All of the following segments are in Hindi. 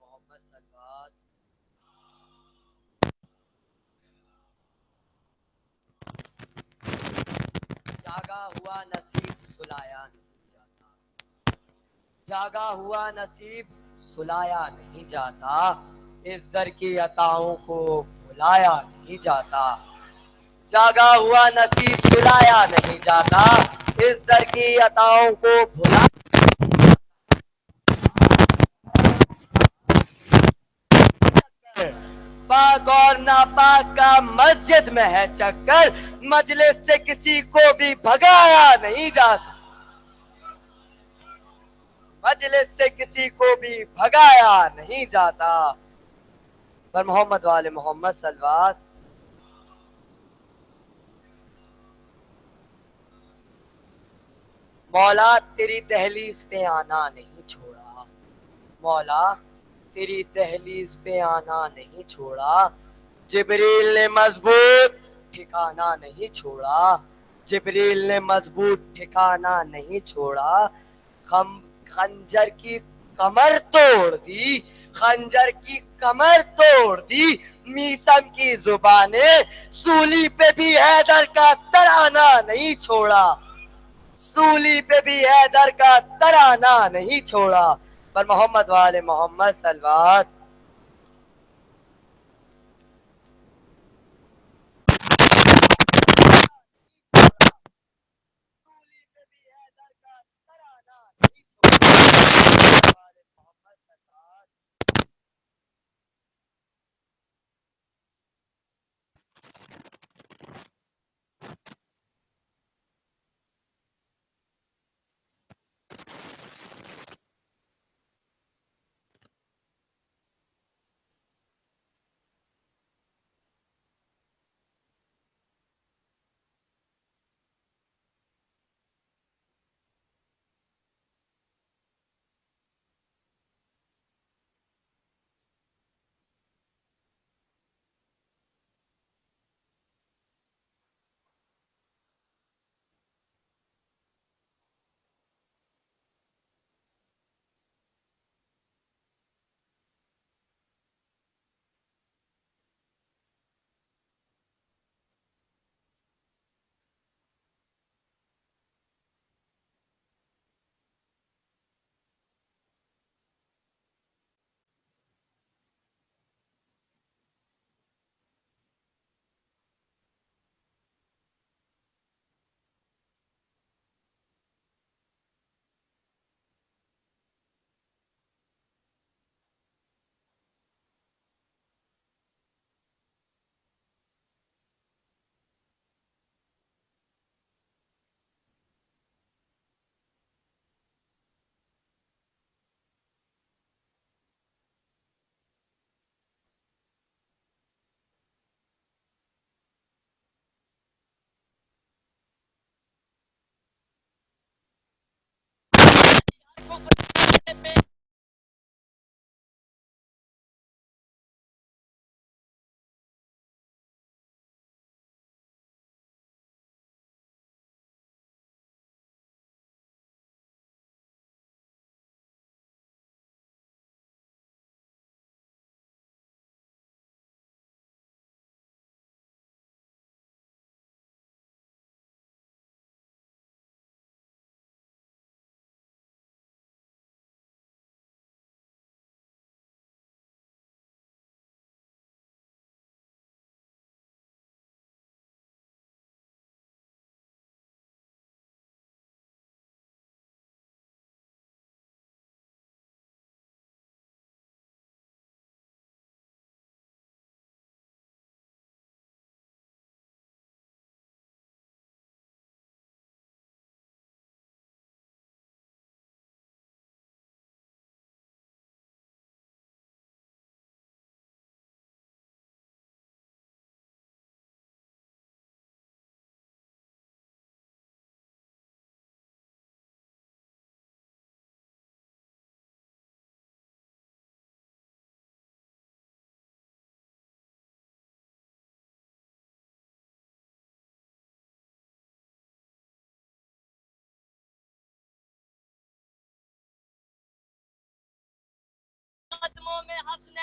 मोहम्मद सलवात। जागा हुआ नसीब सुलाया नहीं जाता। जागा हुआ नसीब सुलाया नहीं जाता। इस दर की अताओं को भुलाया नहीं जाता। जागा हुआ नसीब सुलाया नहीं जाता। इस दर की अताओं को भुला पाक और नापाक का मस्जिद में है चक्कर। मजलिस से किसी को भी भगाया नहीं जाता। मजलिस से किसी को भी भगाया नहीं जाता। पर मोहम्मद वाले मोहम्मद सलवात। मौला तेरी दहलीज पे आना नहीं छोड़ा। मौला तेरी दहलीज पे आना नहीं छोड़ा। जिब्रील ने मजबूत ठिकाना नहीं छोड़ा। जिब्रील ने मजबूत ठिकाना नहीं छोड़ा। खम खंजर की कमर तोड़ दी। खंजर की कमर तोड़ दी। मीसम की जुबाने सूली पे भी हैदर का तराना नहीं छोड़ा। सूली पे भी हैदर का तराना नहीं छोड़ा। पर मोहम्मद वाले मोहम्मद सलवात। सूली पे भी हैदर का तराना नहीं छोड़ा। वाले मोहम्मद सलवात।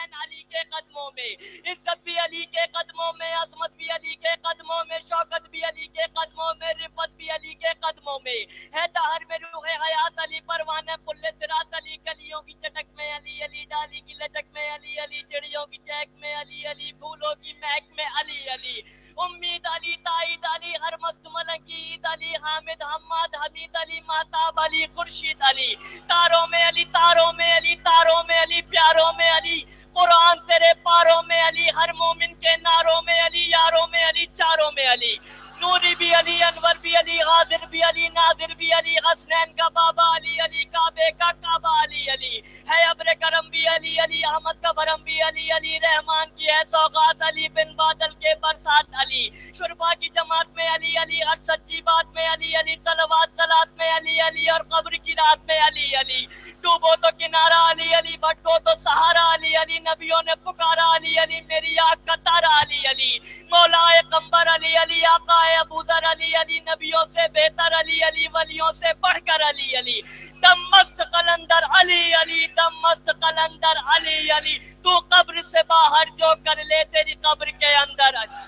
हुसैन अली के कदमों में, इज्जत भी अली के कदमों में, अजमत भी अली के कदमों में, शौकत भी अली के कदमों में, रिफत भी अली के कदमों में है। दहर में रूह हयात अली, परवाने पुल्ले सिरात अली, कलियों की चटक में अली अली, डाली की लचक में अली अली, चिड़ियों की चहक में अली अली, फूलों की महक में अली अली, उम्मीद अली, ताईद अली, हर मस्त मलंगी ईद अली, हामिद हम्माद हमीद अली, महताब अली, खुर्शीद अली, तारों में अली, तारों में अली, तारों में अली, प्यारों में अली, कुरान तेरे पारों में अली, हर मोमिन के नारों में अली, यारों में अली, चारों में अली, नूरी भी अली, अनवर भी अली, गाजिर भी अली, नाजिर भी अली, हसनैन का बाबा अली अली, काबे का काबा अली अली है, अब्र करम भी अली अली, अहमद का भरम भी अली अली, रहमान की है सौगात अली, बिन बादल के बरसात अली, शुरफा की जमात में अली अली, हर सच्ची बात में अली अली, सलवात सलात में अली अली, और कब्र की रात में अली अली, डूबो तो किनारा अली अली, भटको तो सहारा अली अली, नबियों ने पुकारा अली अली, मेरी आँख का तारा अली अली, मौलाए कंबर अली अली, आकाए अबूदर अली अली, नबियों से बेहतर अली अली, वलियों से बढ़कर अली अली, दम मस्त कलंदर अली अली, दम मस्त कलंदर अली अली, तू कब्र से बाहर जो कर ले तेरी कब्र के अंदर अली।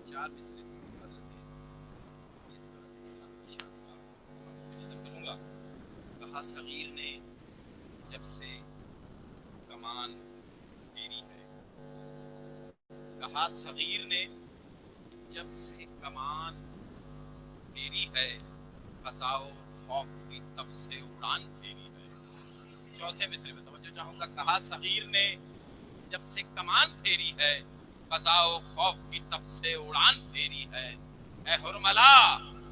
चार मिसरे करूंगा। कहा सगीर ने जब से कमान फेरी है, कहा सगीर ने जब से कमान फेरी है, फसाओ खौफ की तब से उड़ान फेरी है। चौथे मिसरे में तवज्जो चाहूंगा। कहा सगीर ने जब से कमान फेरी है, फसाओ खौफ की तब से उड़ान फेरी है। ऐ हुरमला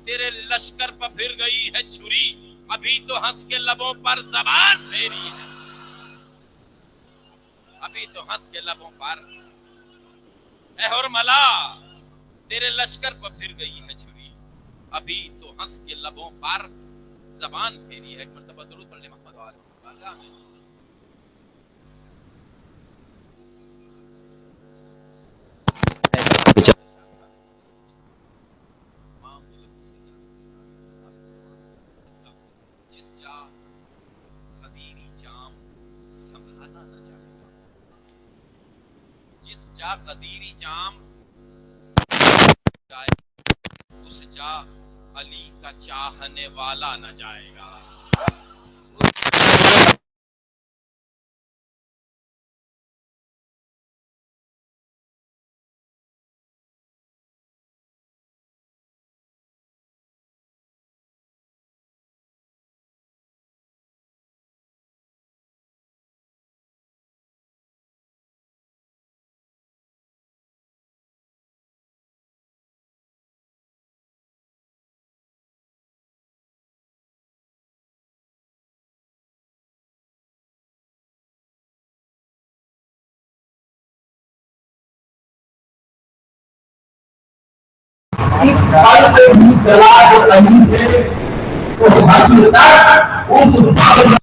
तेरे लश्कर पर फिर गई है छुरी, अभी तो हंस के लबों पर जबान फेरी है। अभी तो हंस के लबों पर, ऐ हुरमला तेरे लश्कर पर फिर गई है छुरी, अभी तो हंस के लबों पर जबान फेरी है। एक मर्तबा दुरूद पढ़ ले मोहम्मद वाले में। जिस जा खदीरी जाम संभाला न जाएगा, जिस जा खदीरी जाम जाए, उस जा अली का चाहने वाला न जाएगा। फल पे भी चला जो कहीं से तो हासिल तक उस फल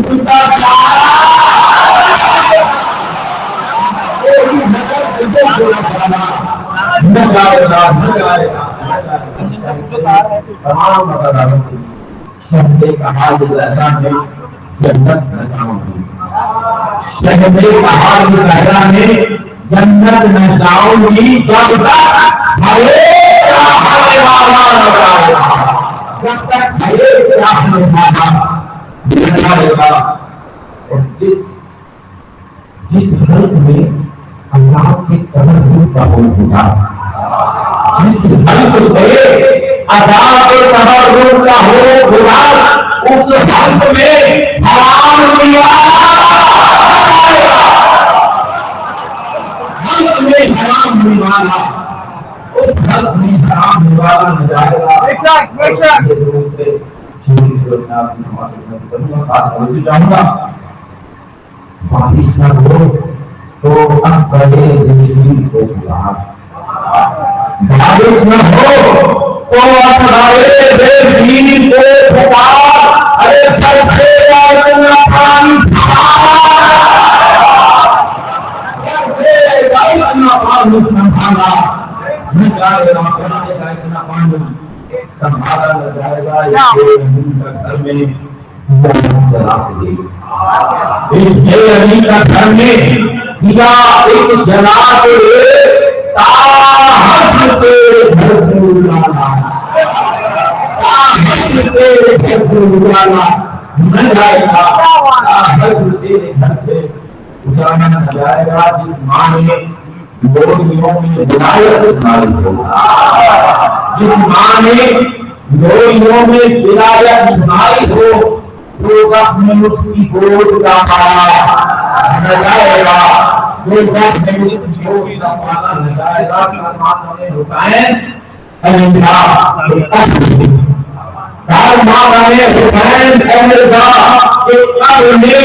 पिता न जाएगा तमाम शहज़े कहा लहरा है जन्नत न जाऊंगी, शहज़े कहा लहरा है जन्नत न जाऊंगी जब तक भले चाहने वाला न जाएगा, जब तक भले चाहने वाला न जाएगा। और जिस हल्क में अजाब के कदर रूप का हो गुजार, जिस हल्क से अजाब के कदर रूप का हो गुजार, उस हल्क में हराम निवाला, हल्क में हराम निवाला, उस हल्क में हराम निवाला न जाएगा। चाहूंगा बारिश न हो तो असले देशी को बुला, बारिश न हो तो असले देशी को पुकार, अरे बरसेगा इतना पानी इतना पानी संभाला न जाएगा, बरसेगा इतना पानी संभाला न जाएगा। घर में जला देगा, इस बेअली का घर में दिया एक जला के ताहत तेरे घर से उड़ाना, ताहत तेरे घर से उड़ाना न जाएगा, ताहत तेरे घर से उड़ाना न जाएगा। जिस माँ ने लोरियों में विलायत सुनाई हो, जिस माँ ने लोरियों में विलायत सुनाई हो, तो अपने उसकी गोद का पाला न जाएगा, तो अपने उसकी गोद का पाला न जाएगा। माता हुसैन अलिंदा हुसैन अलिंदा के कब्र में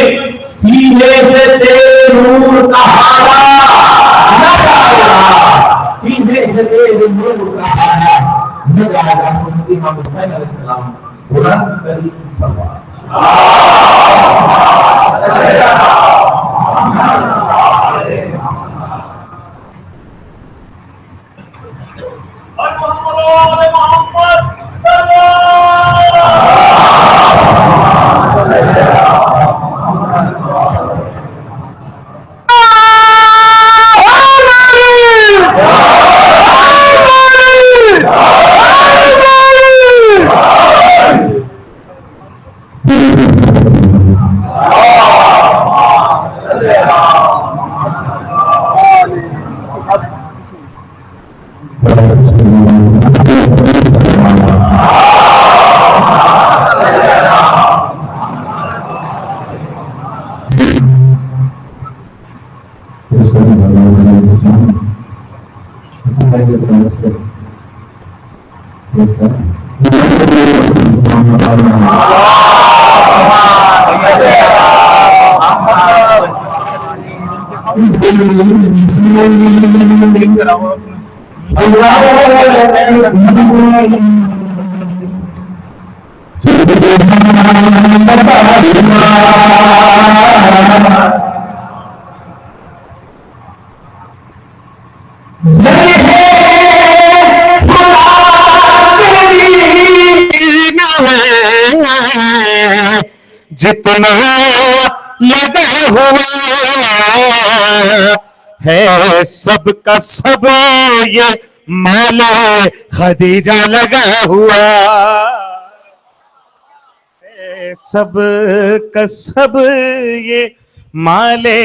सीने से तेरे नूर का हारा न जाएगा, सीने से तेरे नूर का हारा न जाएगा। इमाम हुसैन अलैहिस्सलाम बुलंद तरीन सवाल जितना लगा हुआ है सबका सब ये माले खदीजा लगा हुआ है, सब का सब ये माले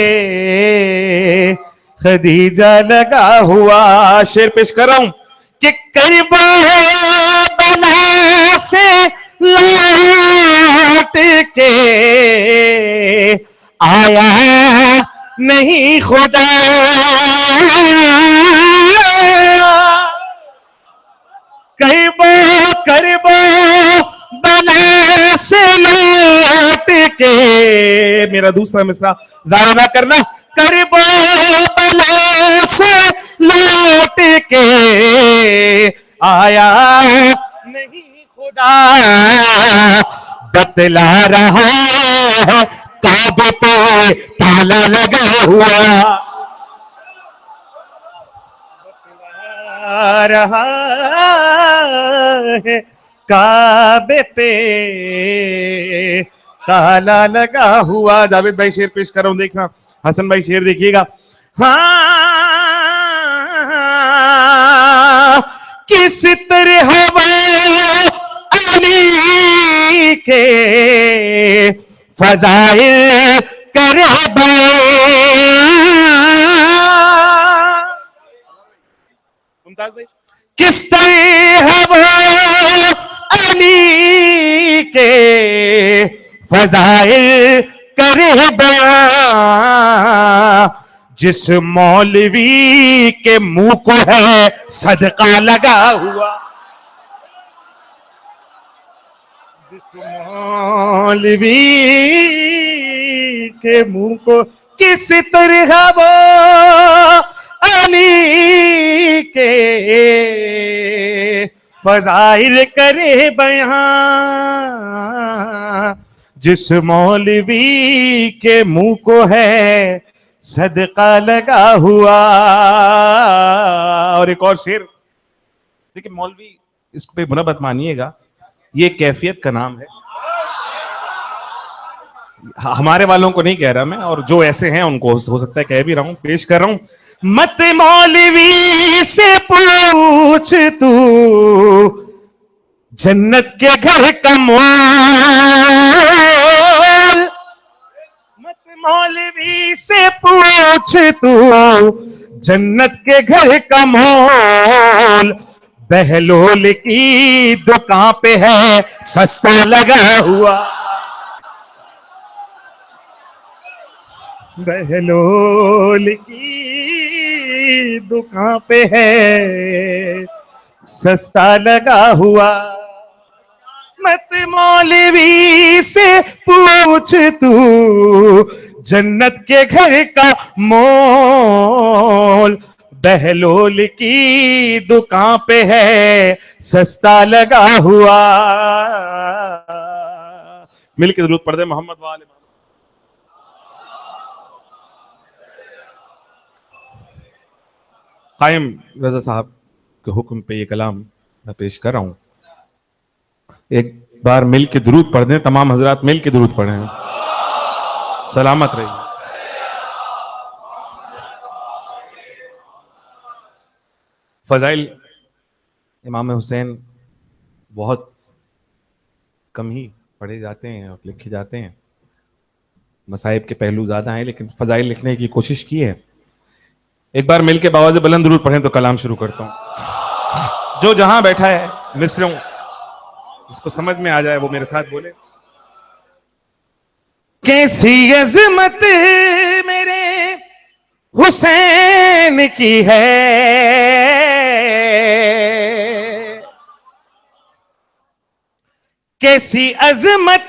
खदीजा लगा हुआ। शेर पेश कर रहा हूं कि करबला से लौट के आया नहीं खुदा, करबला से लौट के, मेरा दूसरा मिसरा जाया ना करना, करबला से लौट के आया नहीं खुदा, बतला रहा है काबे पे ताला लगा हुआ आ रहा है, काबे पे ताला लगा हुआ। जावेद भाई शेर पेश कर रहा हूं, देखना। हसन भाई शेर देखिएगा। हाँ, किस तरह हवा अली के फजाइल करे मुमताज भाई, किस तरह हवा अली के फजाइल करे बयां, जिस मौलवी के मुंह को है सदका लगा हुआ, जिस मौलवी के मुंह को किस तरह वो अली के फजाइल करे बयां, जिस मौलवी के मुंह को है सदका लगा हुआ। और एक और शेर देखिए, मौलवी इस पे बुरा मत मानिएगा, ये कैफियत का नाम है, हमारे वालों को नहीं कह रहा मैं, और जो ऐसे हैं उनको हो सकता है कह भी रहा हूं, पेश कर रहा हूं। मत मौलवी से पूछ तू जन्नत के घर का मोल, मत मौलवी से पूछ तू जन्नत के घर का मोल, बहलोल की दुकान पे है सस्ता लगा हुआ, बहलोल की दुकान पे है सस्ता लगा हुआ। मत मौलवी से पूछ तू जन्नत के घर का मोल, बहलोल की दुकान पे है सस्ता लगा हुआ। मिलकर जरूरत पढ़ दे मोहम्मद वाले। कायम रजा साहब के हुक्म पे ये कलाम मैं पेश कर रहा हूं। एक बार मिल के दुरूद पढ़ दें, तमाम हजरात मिल के दुरूद पढ़ें। सलामत रहिए। फजाइल इमाम हुसैन बहुत कम ही पढ़े जाते हैं और लिखे जाते हैं, मसाइब के पहलू ज्यादा हैं, लेकिन फजाइल लिखने की कोशिश की है। एक बार मिलके बावाज़ बुलंद दुरूद पढ़ें तो कलाम शुरू करता हूं। जो जहां बैठा है मिसरों, जिसको समझ में आ जाए वो मेरे साथ बोले। कैसी अज़मत मेरे हुसैन की है, कैसी अज़मत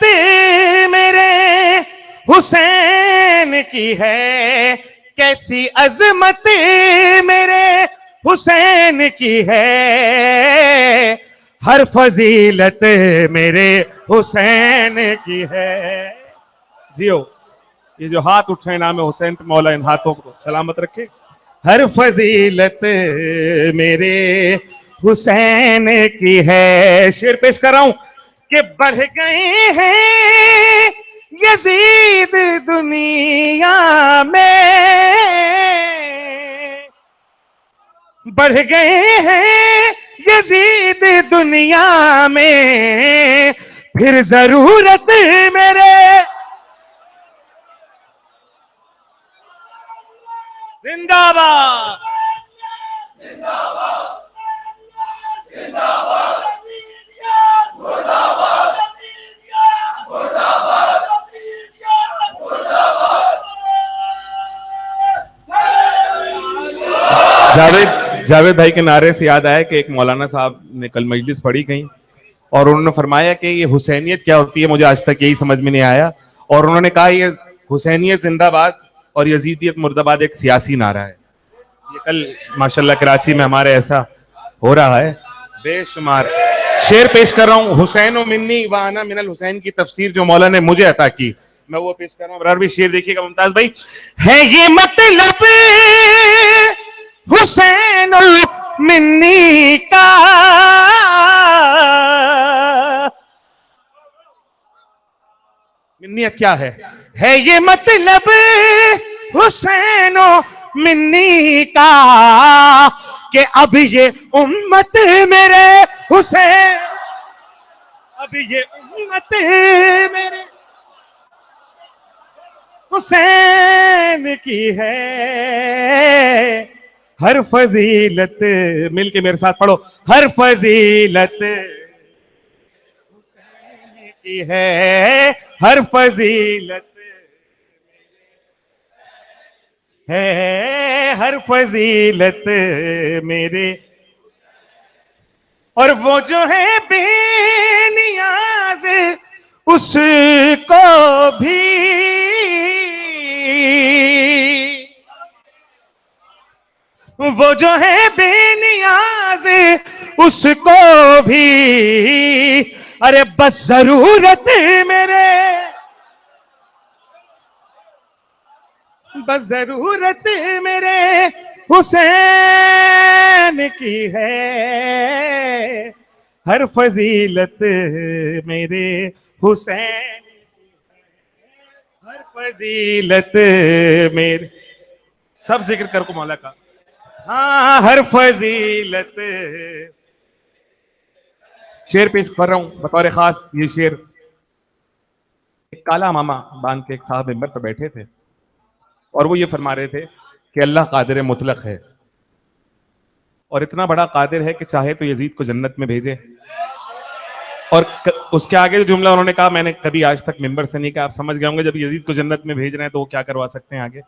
मेरे हुसैन की है, कैसी अज़मत मेरे हुसैन की है, हर फजीलत मेरे हुसैन की है। जियो, ये जो हाथ उठे नाम हुसैन पे मौला इन हाथों को सलामत रखे। हर फजीलत मेरे हुसैन की है। शेर पेश कर रहा हूं कि बढ़ गए हैं यजीद दुनिया में, बढ़ गए हैं यजीद दुनिया में, फिर जरूरत मेरे जिंदाबाद जिंदाबाद जिंदाबाद मुर्दाबाद मुर्दाबाद जावेद भाई के नारे से याद आया कि एक मौलाना साहब ने कल मजलिस पढ़ी कहीं, और उन्होंने फरमाया कि ये हुसैनियत क्या होती है, मुझे आज तक यही समझ में नहीं आया। और उन्होंने कहा ये हुसैनियत जिंदाबाद और यजीदियत मुर्दाबाद एक सियासी नारा है। ये कल माशाल्लाह कराची में हमारे ऐसा हो रहा है बेशुमार। शेर पेश कर रहा हूं, हुसैन मिन्नी व अना मिनल हुसैन की तफसीर जो मौला ने मुझे अता की, मैं वो पेश कर रहा हूँ। अरबी शेर देखिएगा मुमताज भाई। है ये मतलब हुसैन मिन्नी का, मिन्नियत क्या है ये मतलब हुसैन मिन्नी का, कि अब ये उम्मत मेरे हुसैन, अब ये उम्मत मेरे हुसैन की है। हर फजीलत, मिलके मेरे साथ पढ़ो, हर फजीलत हुसैन की है, हर फजीलत है, हर फजीलत मेरे। और वो जो है बेनियाज उसको भी, वो जो है बेनियाज उसको भी, अरे बस जरूरत मेरे, बस जरूरत मेरे हुसैन की है। हर फजीलत मेरे हुसैन, हर फजीलत मेरे, सब जिक्र कर को मौला का। हाँ, हर फजीलत। शेर पेश कर रहा हूं बतौर खास। ये शेर, एक काला मामा बांध के एक साहब मिंबर पर बैठे थे और वो ये फरमा रहे थे कि अल्लाह कादिर मुतलक है और इतना बड़ा कादिर है कि चाहे तो यजीद को जन्नत में भेजे। और उसके आगे जो जुमला उन्होंने कहा, मैंने कभी आज तक मिंबर से नहीं कहा, आप समझ गए होंगे, जब यजीद को जन्नत में भेज रहे हैं तो वो क्या करवा सकते हैं आगे।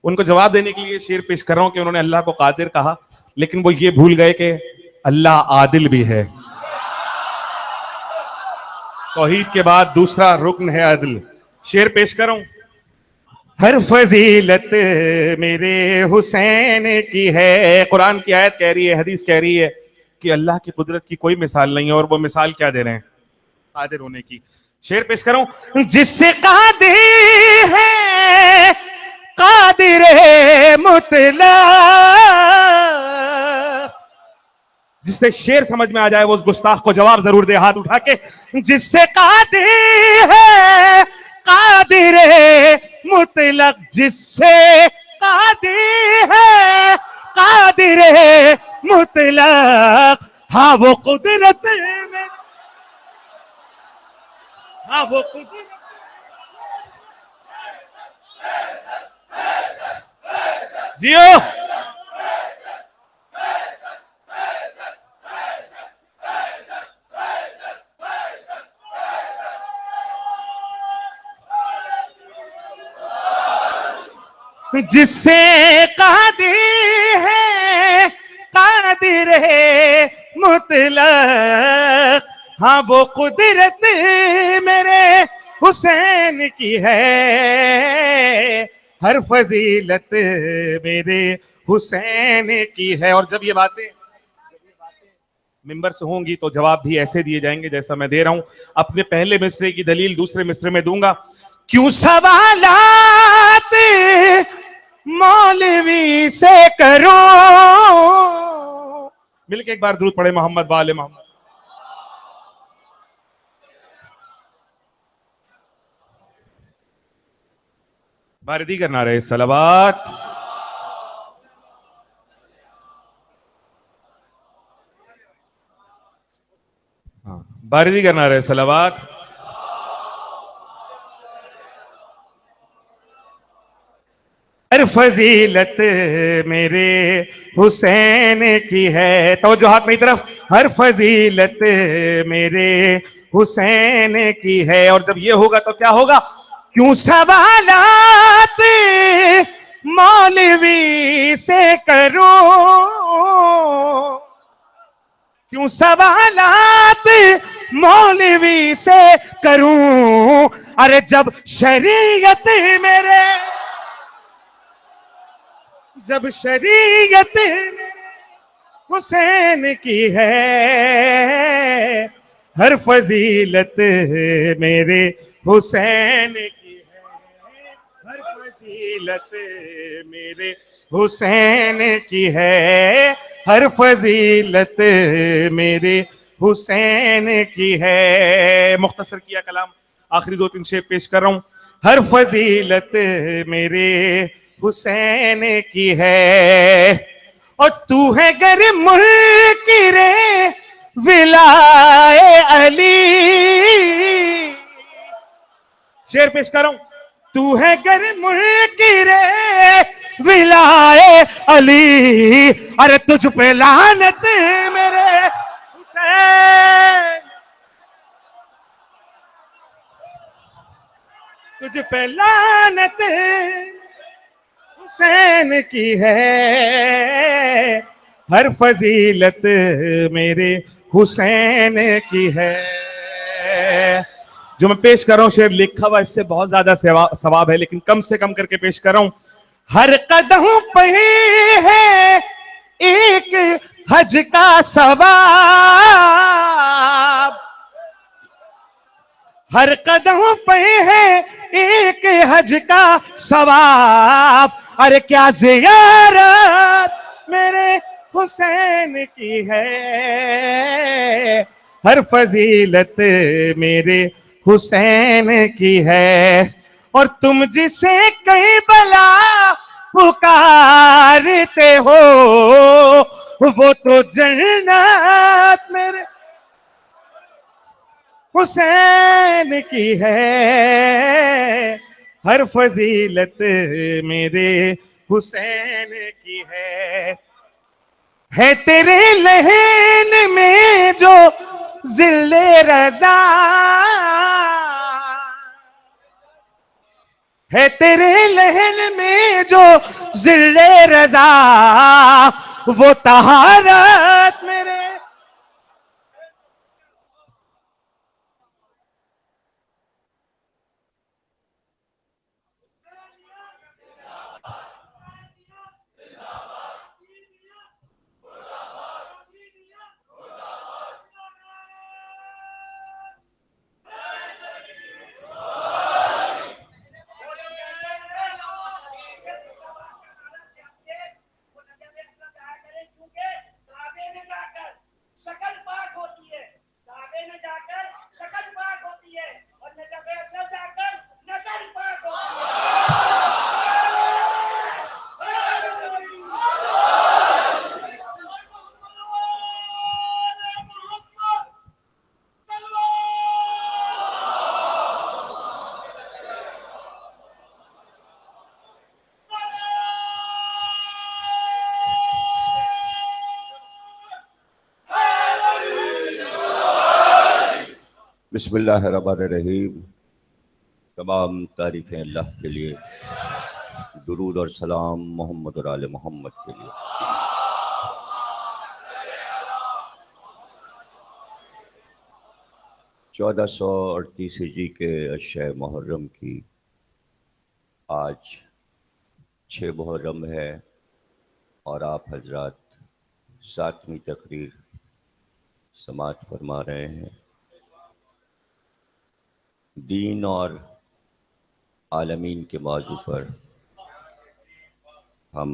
उनको जवाब देने के लिए शेर पेश कर रहा हूं कि उन्होंने अल्लाह को कादिर कहा, लेकिन वो ये भूल गए कि अल्लाह आदिल भी है। तौहीद के बाद दूसरा रुकन है अदल। शेर पेश कर रहा हूं। हर फजीलत मेरे हुसैन की है। कुरान की आयत कह रही है, हदीस कह रही है कि अल्लाह की कुदरत की कोई मिसाल नहीं है, और वो मिसाल क्या दे रहे हैं? कादिर होने की। शेर पेश कर रहा हूं। जिससे कादिर है कादिर मुतलक, जिससे शेर समझ में आ जाए वो उस गुस्ताख को जवाब जरूर दे हाथ उठा के। जिससे कादिर है कादिर मुतलक, जिससे कादिर है कादिर मुतलक, हाँ वो कुदरत में, हाँ वो कुदरत। जियो। जिससे कादिर है कादिर है मुतलक, हाँ वो कुदरत मेरे हुसैन की है। हर फजीलत मेरे हुसैन की है। और जब ये बातें मिंबर से होंगी तो जवाब भी ऐसे दिए जाएंगे जैसा मैं दे रहा हूं। अपने पहले मिसरे की दलील दूसरे मिसरे में दूंगा। क्यों सवालात मौलवी से करो, मिलके एक बार दुरूद पढ़े मोहम्मद वाले मोहम्मद। बारिदी करना रहे सलावत। हाँ, बारिदी करना रहे सलावत। हर फजीलत मेरे हुसैन की है। तो जो हाथ मेरी तरफ। हर फजीलत मेरे हुसैन की है। और जब ये होगा तो क्या होगा? क्यों सवालात मौलवी से करो, क्यों सवालात मौलवी से करूं, अरे जब शरीयत मेरे, जब शरीयत हुसैन की है। हर फजीलत मेरे हुसैन की फजीलत मेरे हुसैन की है, हर फजीलत मेरे हुसैन की है। मुख्तसर किया कलाम, आखिरी 2-3 शेर पेश कर रहा हूं। हर फजीलत मेरे हुसैन की है, और तू है गर मुल्क रे विलाए अली। शेर पेश कर रहा हूं। तू है गर मुल्क रे विलाए अली, अरे तुझ पे लानत मेरे हुसैन, तुझ पे लानत हुसैन की है, हर फजीलत मेरे हुसैन की है। जो मैं पेश कर रहा हूं शेर लिखा हुआ, इससे बहुत ज्यादा सवाब है, लेकिन कम से कम करके पेश कर रहा हूं। हर कदम पे है एक हज का सवाब, हर कदम पे है एक हज का सवाब, अरे क्या ज़ियारत मेरे हुसैन की है, हर फजीलत मेरे हुसैन की है। और तुम जिसे कई बला पुकारते हो, वो तो जन्नत मेरे हुसैन की है, हर फजीलत मेरे हुसैन की है तेरे लहन में जो जिल्ले रजा, है तेरे लहन में जो जिल्ले रजा, वो तहारत मेरे शकल पाक होती है, काबे में जाकर शकल पाक होती है, और नजर अशरफ जाकर नजर पाक होती है। बिस्मिल्लाहिर्रहमानिर्रहीम। तमाम तारीफ़ें अल्लाह के लिए, दुरूद और सलाम मोहम्मद और आले मोहम्मद के लिए। चौदह सौ अड़तीस हिजरी के अशय मुहर्रम की आज 6 मुहर्रम है, और आप हजरात 7वीं तकरीर समाअत फरमा रहे हैं। दीन और आलमीन के मौजू पर हम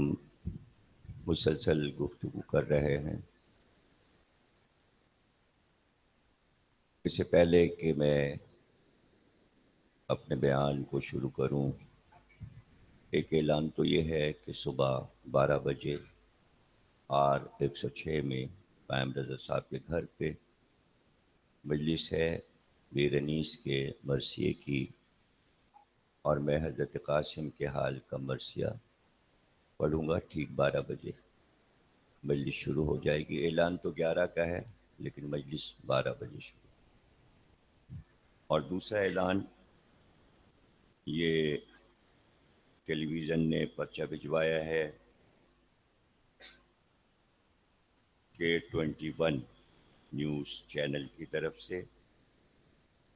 मुसलसल गुफ्तगू कर रहे हैं। इससे पहले कि मैं अपने बयान को शुरू करूं, एक ऐलान तो ये है कि सुबह 12 बजे R106 में कायम रज़ा साहब के घर पे मजलिस है बेरनीस के मरसिए की, और मैं हज़रत कासिम के हाल का मरसिया पढ़ूँगा। ठीक 12 बजे मजलिस शुरू हो जाएगी। ऐलान तो 11 का है, लेकिन मजलिस 12 बजे शुरू। और दूसरा ऐलान, ये टेलीविज़न ने पर्चा भिजवाया है K21 न्यूज़ चैनल की तरफ से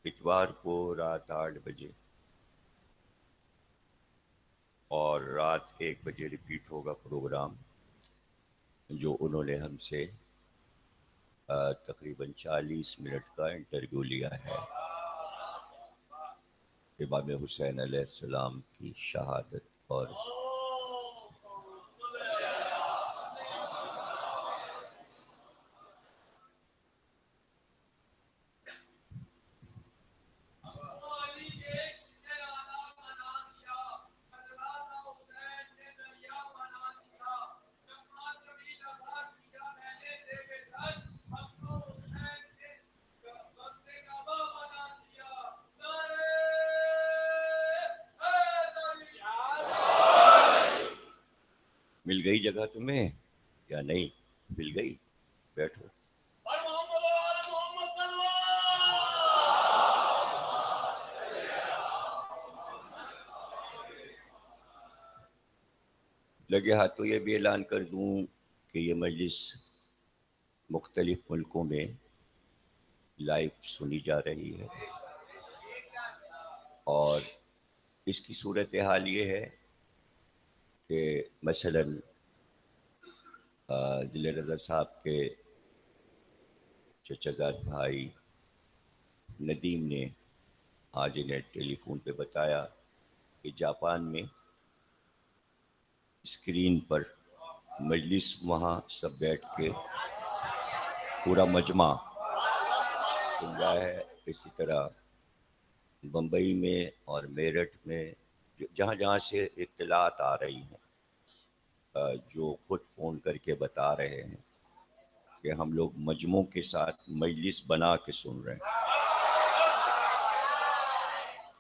इतवार को रात 8 बजे और रात 1 बजे रिपीट होगा प्रोग्राम, जो उन्होंने हमसे तकरीबन 40 मिनट का इंटरव्यू लिया है इमाम हुसैन अलैहिस्सलाम की शहादत और मिल गई जगह तुम्हें या नहीं? मिल गई, बैठो। लगे हाथ तो ये भी ऐलान कर दूं कि ये मजलिस मुख्तलिफ मुल्कों में लाइव सुनी जा रही है और इसकी सूरत हाल ये है कि मसलन दिल रज़ा साहब के चचाजाद भाई नदीम ने आज इन्हें टेलीफोन पे बताया कि जापान में स्क्रीन पर मजलिस वहाँ सब बैठ के पूरा मजमा सुन रहा है। इसी तरह बम्बई में और मेरठ में जहाँ जहाँ से इत्तलात आ रही हैं, जो खुद फ़ोन करके बता रहे हैं कि हम लोग मजमों के साथ मजलिस बना के सुन रहे हैं।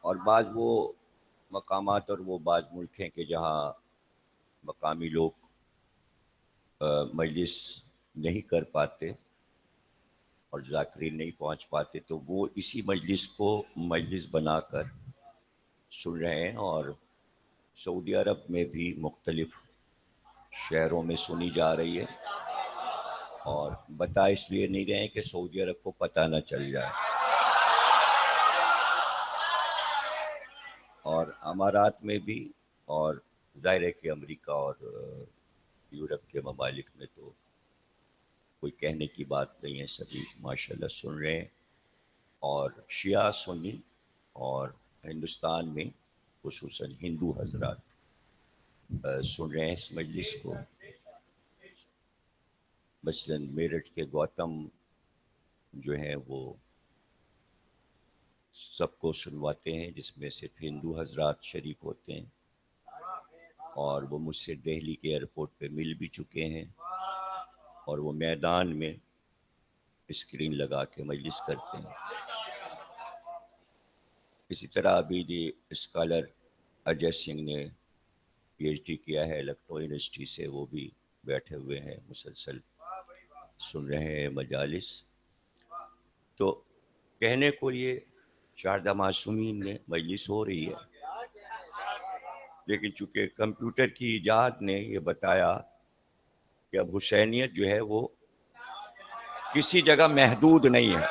और बाज़ वो मकामात और वो बाज़ मुल्क हैं कि जहाँ मकामी लोग मजलिस नहीं कर पाते और ज़ाकिरीन नहीं पहुँच पाते, तो वो इसी मजलिस को मजलिस बनाकर सुन रहे हैं। और सऊदी अरब में भी मुख्तलिफ शहरों में सुनी जा रही है और बता इसलिए नहीं रहे हैं कि सऊदी अरब को पता न चल जाए। और अमारात में भी, और ज़ाहिर है कि अमेरिका और यूरोप के ममालिक में तो कोई कहने की बात नहीं है, सभी माशाल्लाह सुन रहे हैं। और शिया सुन्नी और हिंदुस्तान में खुसूसन हिंदू हजरात सुन रहे हैं इस मजलिस को। मसलन मेरठ के गौतम जो हैं वो सबको सुनवाते हैं, जिसमें सिर्फ हिंदू हजरात शरीक होते हैं। और वो मुझसे दिल्ली के एयरपोर्ट पे मिल भी चुके हैं और वो मैदान में स्क्रीन लगा के मजलिस करते हैं। इसी तरह अभी जी स्कॉलर अजय सिंह ने पीएचडी किया है लखनऊ यूनिवर्सिटी से, वो भी बैठे हुए हैं, मुसलसल सुन रहे हैं मजालिस। तो कहने को ये शारदा मासूमीन में मजलिस हो रही है, लेकिन चूंकि कंप्यूटर की इजाद ने ये बताया कि अब हुसैनियत जो है वो किसी जगह महदूद नहीं है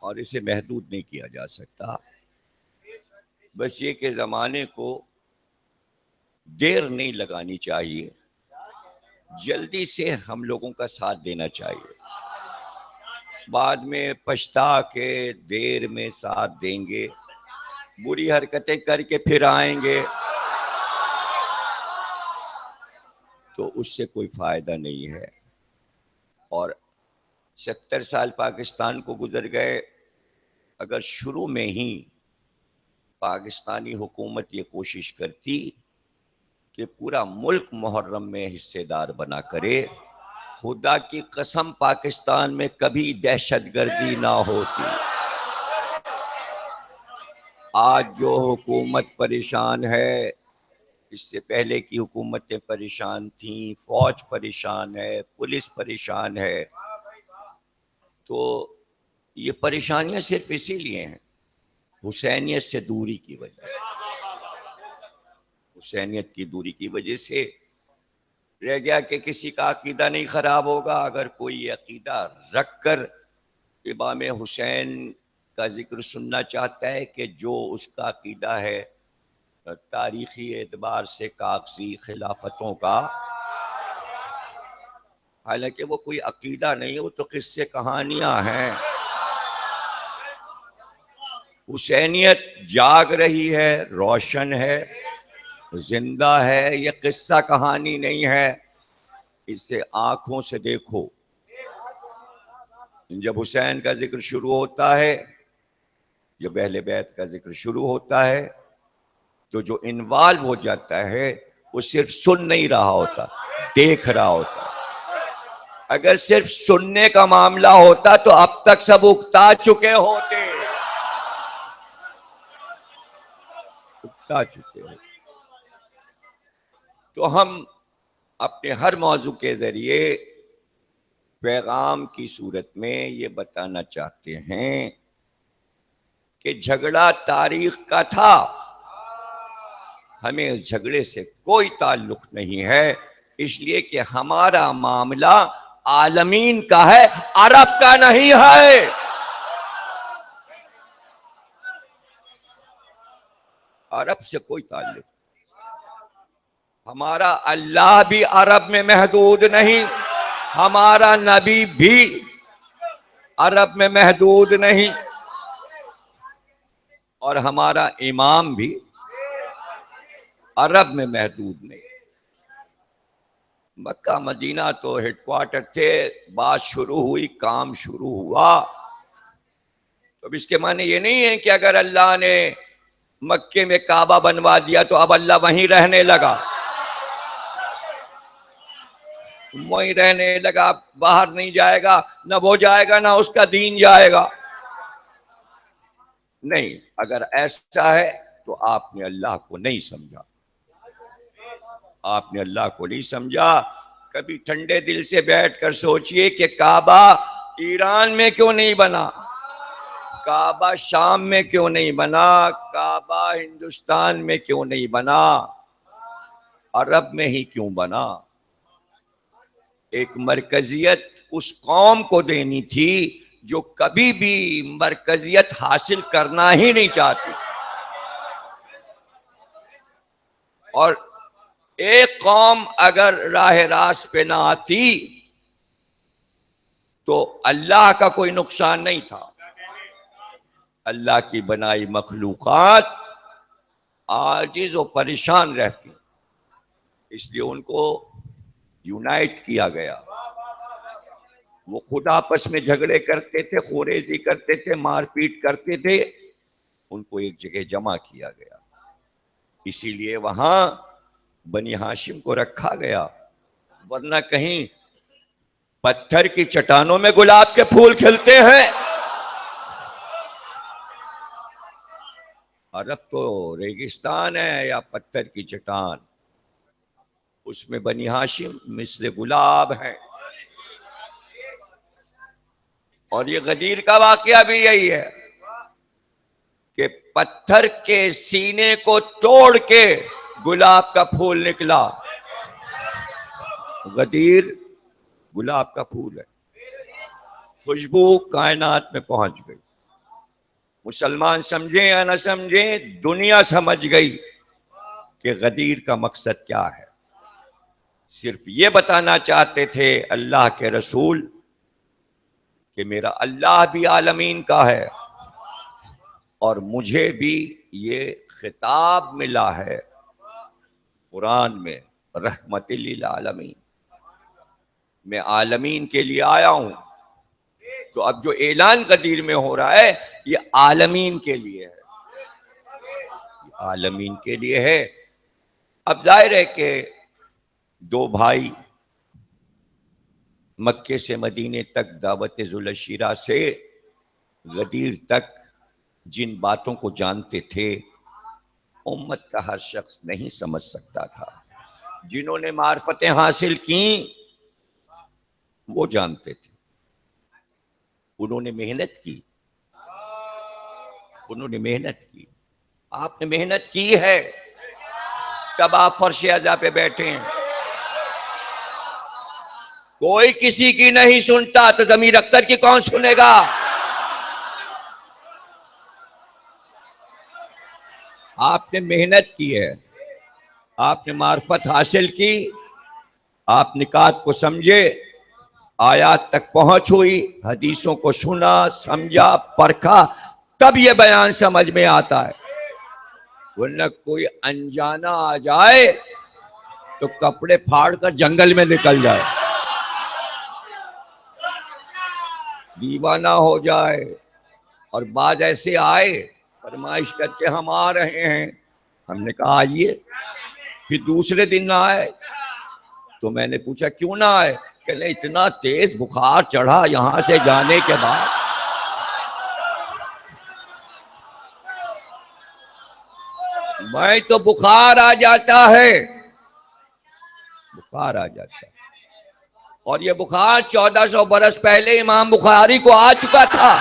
और इसे महदूद नहीं किया जा सकता। बस ये कि ज़माने को देर नहीं लगानी चाहिए, जल्दी से हम लोगों का साथ देना चाहिए। बाद में पछता के देर में साथ देंगे, बुरी हरकतें करके फिर आएंगे तो उससे कोई फ़ायदा नहीं है। और 70 साल पाकिस्तान को गुजर गए, अगर शुरू में ही पाकिस्तानी हुकूमत ये कोशिश करती कि पूरा मुल्क मुहर्रम में हिस्सेदार बना करे, खुदा की कसम पाकिस्तान में कभी दहशतगर्दी ना होती। आज जो हुकूमत परेशान है, इससे पहले की हुकूमतें परेशान थीं, फौज परेशान है, पुलिस परेशान है। तो ये परेशानियां सिर्फ इसीलिए हैं, हुसैनियत से दूरी की वजह से। हुसैनियत की दूरी की वजह से रह गया कि किसी का अकीदा नहीं ख़राब होगा। अगर कोई अकीदा रख कर इमाम हुसैन का जिक्र सुनना चाहता है कि जो उसका अकीदा है तारीख़ी एतबार से कागज़ी खिलाफतों का, हालांकि वो कोई अकीदा नहीं है, वो तो किस्से कहानियाँ हैं। हुसैनियत जाग रही है, रोशन है, जिंदा है। ये किस्सा कहानी नहीं है, इसे आंखों से देखो। जब हुसैन का जिक्र शुरू होता है, जब अहले बैत का जिक्र शुरू होता है, तो जो इन्वॉल्व हो जाता है वो सिर्फ सुन नहीं रहा होता, देख रहा होता। अगर सिर्फ सुनने का मामला होता तो अब तक सब उकता चुके होते, उकता चुके होते। तो हम अपने हर मौजू के जरिए पैगाम की सूरत में ये बताना चाहते हैं कि झगड़ा तारीख का था, हमें इस झगड़े से कोई ताल्लुक नहीं है, इसलिए कि हमारा मामला आलमीन का है, अरब का नहीं है। अरब से कोई ताल्लुक, हमारा अल्लाह भी अरब में महदूद नहीं, हमारा नबी भी अरब में महदूद नहीं, और हमारा इमाम भी अरब में महदूद नहीं। मक्का मदीना तो हेडक्वार्टर थे, बात शुरू हुई, काम शुरू हुआ। तो अब इसके माने ये नहीं है कि अगर अल्लाह ने मक्के में काबा बनवा दिया तो अब अल्लाह वहीं रहने लगा, वहीं रहने लगा, बाहर नहीं जाएगा, ना वो जाएगा ना उसका दीन जाएगा। नहीं, अगर ऐसा है तो आपने अल्लाह को नहीं समझा, आपने अल्लाह को नहीं समझा। कभी ठंडे दिल से बैठकर सोचिए कि काबा ईरान में क्यों नहीं बना, काबा शाम में क्यों नहीं बना, काबा हिंदुस्तान में क्यों नहीं बना, अरब में ही क्यों बना। एक मरकजियत उस कौम को देनी थी जो कभी भी मरकजियत हासिल करना ही नहीं चाहती। और एक कौम अगर राह रास्त पे ना आती तो अल्लाह का कोई नुकसान नहीं था। अल्लाह की बनाई मखलूकात आजिज और परेशान रहती, इसलिए उनको यूनाइट किया गया। वो खुद आपस में झगड़े करते थे, खोरेजी करते थे, मारपीट करते थे, उनको एक जगह जमा किया गया। इसीलिए वहां बनी हाशिम को रखा गया, वरना कहीं पत्थर की चट्टानों में गुलाब के फूल खिलते हैं। अरब तो रेगिस्तान है या पत्थर की चट्टान, उसमें बनी हाशिम मिस्र गुलाब है। और ये गदीर का वाकया भी यही है कि पत्थर के सीने को तोड़ के गुलाब का फूल निकला। गदीर गुलाब का फूल है, खुशबू कायनात में पहुंच गई। मुसलमान समझे या ना समझे, दुनिया समझ गई कि गदीर का मकसद क्या है। सिर्फ ये बताना चाहते थे अल्लाह के रसूल कि मेरा अल्लाह भी आलमीन का है और मुझे भी ये खिताब मिला है कुरान में, रहमतिल लिल आलमीन, मैं आलमीन के लिए आया हूं। तो अब जो ऐलान गदीर में हो रहा है ये आलमीन के लिए है, आलमीन के लिए है। अब जाहिर है कि दो भाई मक्के से मदीने तक दावत जुलशीरा से गदीर तक जिन बातों को जानते थे उम्मत का हर शख्स नहीं समझ सकता था। जिन्होंने मार्फतें हासिल की वो जानते थे, उन्होंने मेहनत की, उन्होंने मेहनत की। आपने मेहनत की है तब आप फर्श अज़ा पे बैठे हैं। कोई किसी की नहीं सुनता तो ज़मीर अख्तर की कौन सुनेगा। आपने मेहनत की है, आपने मार्फत हासिल की, आप निकात को समझे, आयात तक पहुंच हुई, हदीसों को सुना, समझा, परखा, तब ये बयान समझ में आता है, वरना कोई अनजाना आ जाए तो कपड़े फाड़ कर जंगल में निकल जाए, दीवाना हो जाए। और बाज ऐसे आए फरमाइश करके, हम आ रहे हैं। हमने कहा आइए। फिर दूसरे दिन ना आए तो मैंने पूछा क्यों ना आए? कहले इतना तेज बुखार चढ़ा यहां से जाने के बाद। मैं तो बुखार आ जाता है, बुखार आ जाता है। और ये बुखार 1400 बरस पहले इमाम बुखारी को आ चुका था।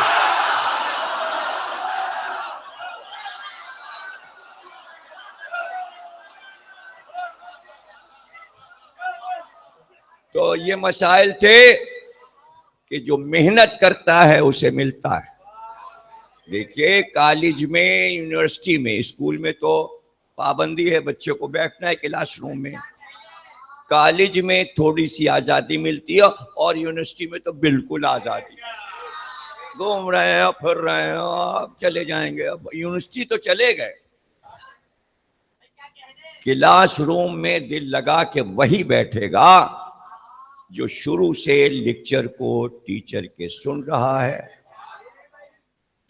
तो ये मसाइल थे कि जो मेहनत करता है उसे मिलता है। देखिए कॉलेज में, यूनिवर्सिटी में, स्कूल में तो पाबंदी है बच्चे को बैठना है क्लासरूम में। कॉलेज में थोड़ी सी आज़ादी मिलती है और यूनिवर्सिटी में तो बिल्कुल आज़ादी। घूम रहे हैं, फिर रहे हैं, अब चले जाएंगे। अब यूनिवर्सिटी तो चले गए, क्लासरूम में दिल लगा के वही बैठेगा जो शुरू से लेक्चर को टीचर के सुन रहा है।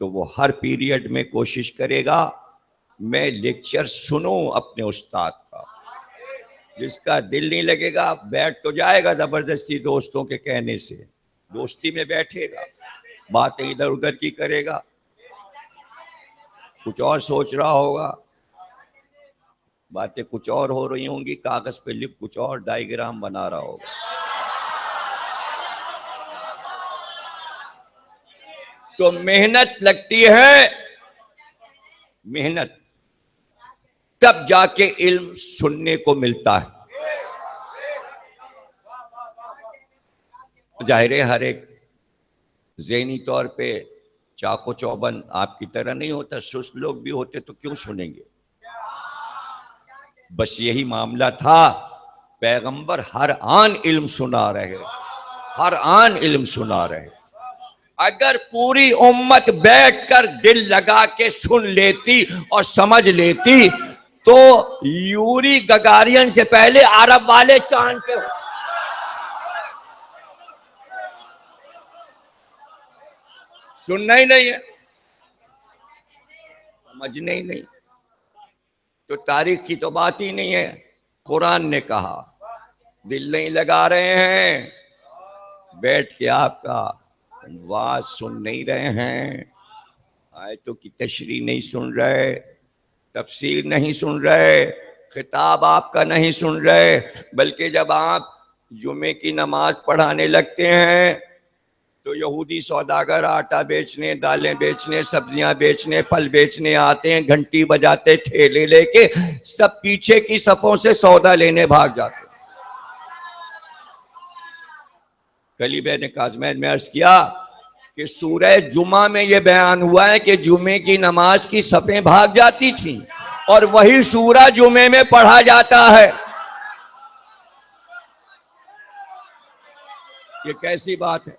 तो वो हर पीरियड में कोशिश करेगा मैं लेक्चर सुनूं अपने उस्ताद का। जिसका दिल नहीं लगेगा बैठ तो जाएगा जबरदस्ती दोस्तों के कहने से, दोस्ती में बैठेगा, बातें इधर उधर की करेगा, कुछ और सोच रहा होगा, बातें कुछ और हो रही होंगी, कागज पे लिख कुछ और डायग्राम बना रहा होगा। तो मेहनत लगती है, मेहनत, तब जाके इल्म सुनने को मिलता है। जाहिर है हर एक ज़हनी तौर पे चाको चौबंद आपकी तरह नहीं होता, सुस्त लोग भी होते तो क्यों सुनेंगे। बस यही मामला था, पैगंबर हर आन इल्म सुना रहे, हर आन इल्म सुना रहे। अगर पूरी उम्मत बैठकर दिल लगा के सुन लेती और समझ लेती तो यूरी गगारियन से पहले अरब वाले चांद पे सुनना ही नहीं है, समझना ही नहीं, तो तारीख की तो बात ही नहीं है। कुरान ने कहा दिल नहीं लगा रहे हैं, बैठ के आपका वाज सुन नहीं रहे हैं, आयतों की तशरीह नहीं सुन रहे, तफसीर नहीं सुन रहे, खिताब आपका नहीं सुन रहे, बल्कि जब आप जुमे की नमाज पढ़ाने लगते हैं तो यहूदी सौदागर आटा बेचने, दालें बेचने, सब्जियां बेचने, फल बेचने आते हैं, घंटी बजाते ठेले लेके, सब पीछे की सफों से सौदा लेने भाग जाते। कली मैंने काजमैन में अर्ज किया कि सूरह जुमा में यह बयान हुआ है कि जुमे की नमाज की सफें भाग जाती थी और वही सूरा जुमे में पढ़ा जाता है। ये कैसी बात है?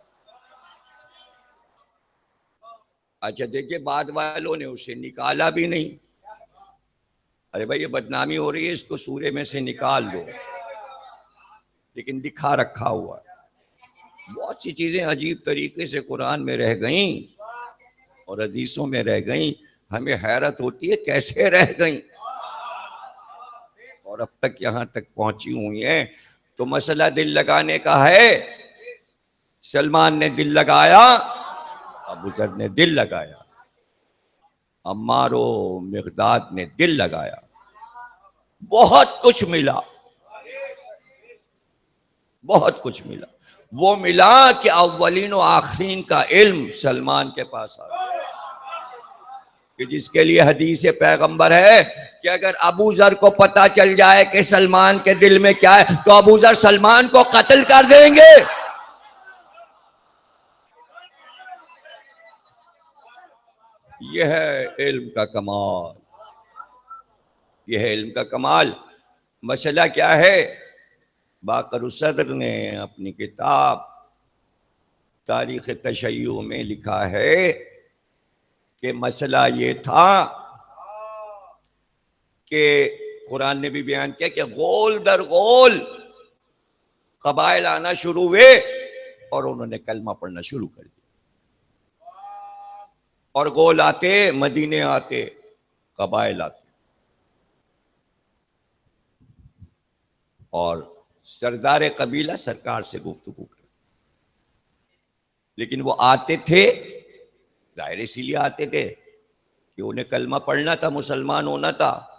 अच्छा देखिए, बाद वालों ने उसे निकाला भी नहीं। अरे भाई ये बदनामी हो रही है, इसको सूरे में से निकाल दो, लेकिन दिखा रखा हुआ है। बहुत सी चीजें अजीब तरीके से कुरान में रह गईं और हदीसों में रह गईं, हमें हैरत होती है कैसे रह गईं और अब तक यहां तक पहुंची हुई हैं। तो मसला दिल लगाने का है। सलमान ने दिल लगाया, अबू जर ने दिल लगाया, अम्मार और मिक़दाद ने दिल लगाया, बहुत कुछ मिला, बहुत कुछ मिला। वो मिला कि अव्वलीन और आखरीन का इल्म सलमान के पास आ गया, कि जिसके लिए हदीस पैगंबर है कि अगर अबू जर को पता चल जाए कि सलमान के दिल में क्या है तो अबू जर सलमान को कत्ल कर देंगे। यह है इल्म का कमाल, यह है इल्म का कमाल। मसला क्या है? बाकर सदर ने अपनी किताब तारीख तशय्युअ में लिखा है कि मसला ये था कि कुरान ने भी बयान किया कि गोल दर गोल कबाइल आना शुरू हुए और उन्होंने कलमा पढ़ना शुरू कर दिया। और गोल आते, मदीने आते, कबाइल आते, और सरदार कबीला सरकार से गुफ्तगू कर, लेकिन वो आते थे जाहिर इसीलिए आते थे कि उन्हें कलमा पढ़ना था, मुसलमान होना था,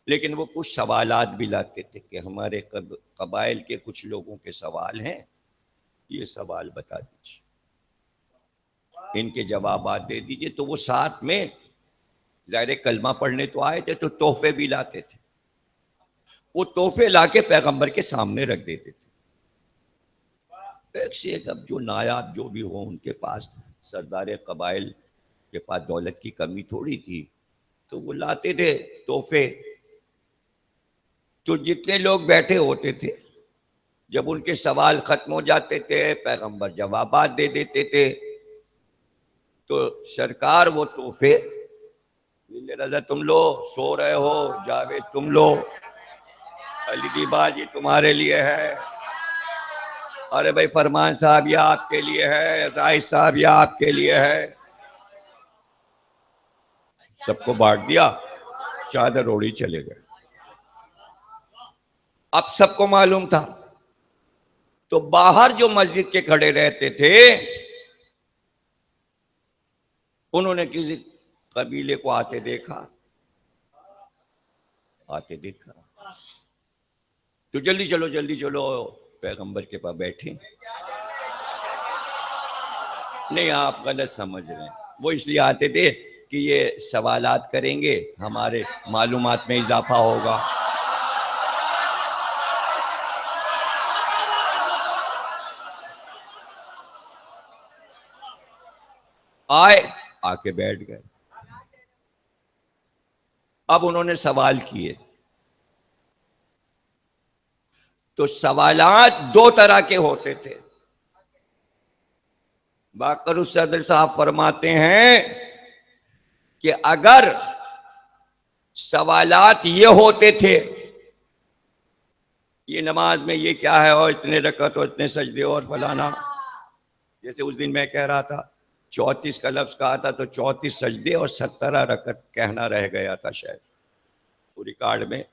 लेकिन वो कुछ सवालात भी लाते थे कि हमारे कबाइल के कुछ लोगों के सवाल हैं, ये सवाल बता दीजिए, इनके जवाबात दे दीजिए। तो वो साथ में जाहिर कलमा पढ़ने तो आए थे, तो तोहफे भी लाते थे। वो तोहफे लाके पैगंबर के सामने रख देते थे, एक से एक। अब जो नायाब जो भी हो उनके पास, सरदार कबाइल के पास दौलत की कमी थोड़ी थी, तो वो लाते थे तोहफे। तो जितने लोग बैठे होते थे, जब उनके सवाल खत्म हो जाते थे, पैगंबर जवाबात दे देते थे, तो सरकार वो तोहफे, रजा तुम लो, सो रहे हो जावेद तुम लो, अली की बाजी तुम्हारे लिए है, अरे भाई फरमान साहब ये आपके लिए है, जाहिद साहब ये आपके लिए है, सबको बांट दिया, चादर ओढ़ी चले गए। अब सबको मालूम था, तो बाहर जो मस्जिद के खड़े रहते थे, उन्होंने किसी कबीले को आते देखा, तो जल्दी चलो पैगंबर के पास बैठे। नहीं, आप गलत समझ रहे हैं, वो इसलिए आते थे कि ये सवालात करेंगे, हमारे मालूमात में इजाफा होगा। आके बैठ गए। अब उन्होंने सवाल किए, तो सवालात दो तरह के होते थे। बाकर सदर साहब फरमाते हैं कि अगर सवालात ये होते थे, ये नमाज में ये क्या है, और इतने रकअत और इतने सजदे और फलाना, जैसे उस दिन मैं कह रहा था 34 का लफ्ज कहा था, तो 34 सजदे और 17 रकअत कहना रह गया था शायद, तो रिकॉर्ड में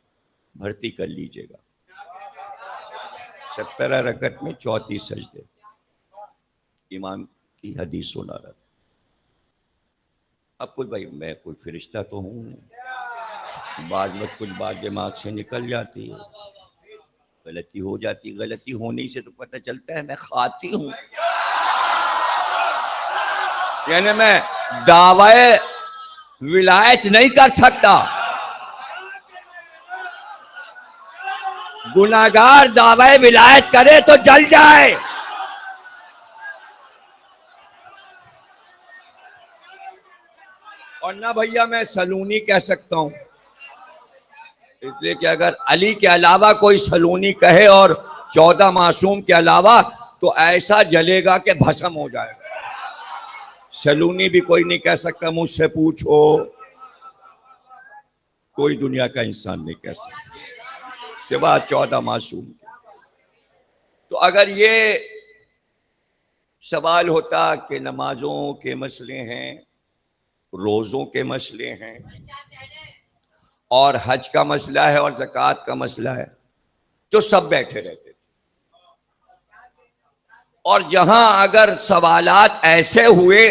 भर्ती कर लीजिएगा। 17 रकअत में 34 सजदे, इमाम की हदीस सुना रहा था। अब कोई भाई, मैं कोई फरिश्ता तो हूं नहीं, बाद में कुछ बात दिमाग से निकल जाती है, गलती हो जाती है, गलती होने से तो पता चलता है मैं खाती हूं, यानी मैं दावे विलायत नहीं कर सकता। गुनाहगार दावे विलायत करे तो जल जाए। और ना भैया मैं सलूनी कह सकता हूं, इसलिए कि अगर अली के अलावा कोई सलूनी कहे और 14 मासूम के अलावा, तो ऐसा जलेगा कि भस्म हो जाएगा। सलूनी भी कोई नहीं कह सकता, मुझसे पूछो, कोई दुनिया का इंसान नहीं कह सकता सिवा 14 मासूम। तो अगर ये सवाल होता कि नमाजों के मसले हैं, रोजों के मसले हैं, और हज का मसला है, और ज़कात का मसला है, तो सब बैठे रहते थे। और जहां अगर सवालात ऐसे हुए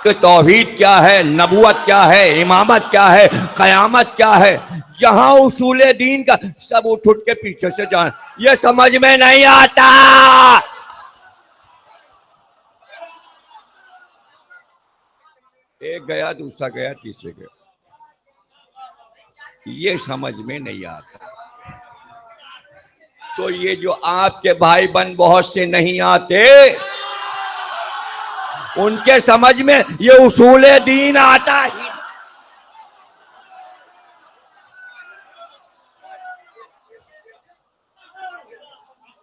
कि तौहीद क्या है, नबुवत क्या है, इमामत क्या है, कयामत क्या है, जहां उसूल दीन का, सब उठ के पीछे से जाए, ये समझ में नहीं आता। एक गया, दूसरा गया, तीसरे गया, ये समझ में नहीं आता। तो ये जो आपके भाई बहन बहुत से नहीं आते, उनके समझ में ये उसूल दीन आता ही।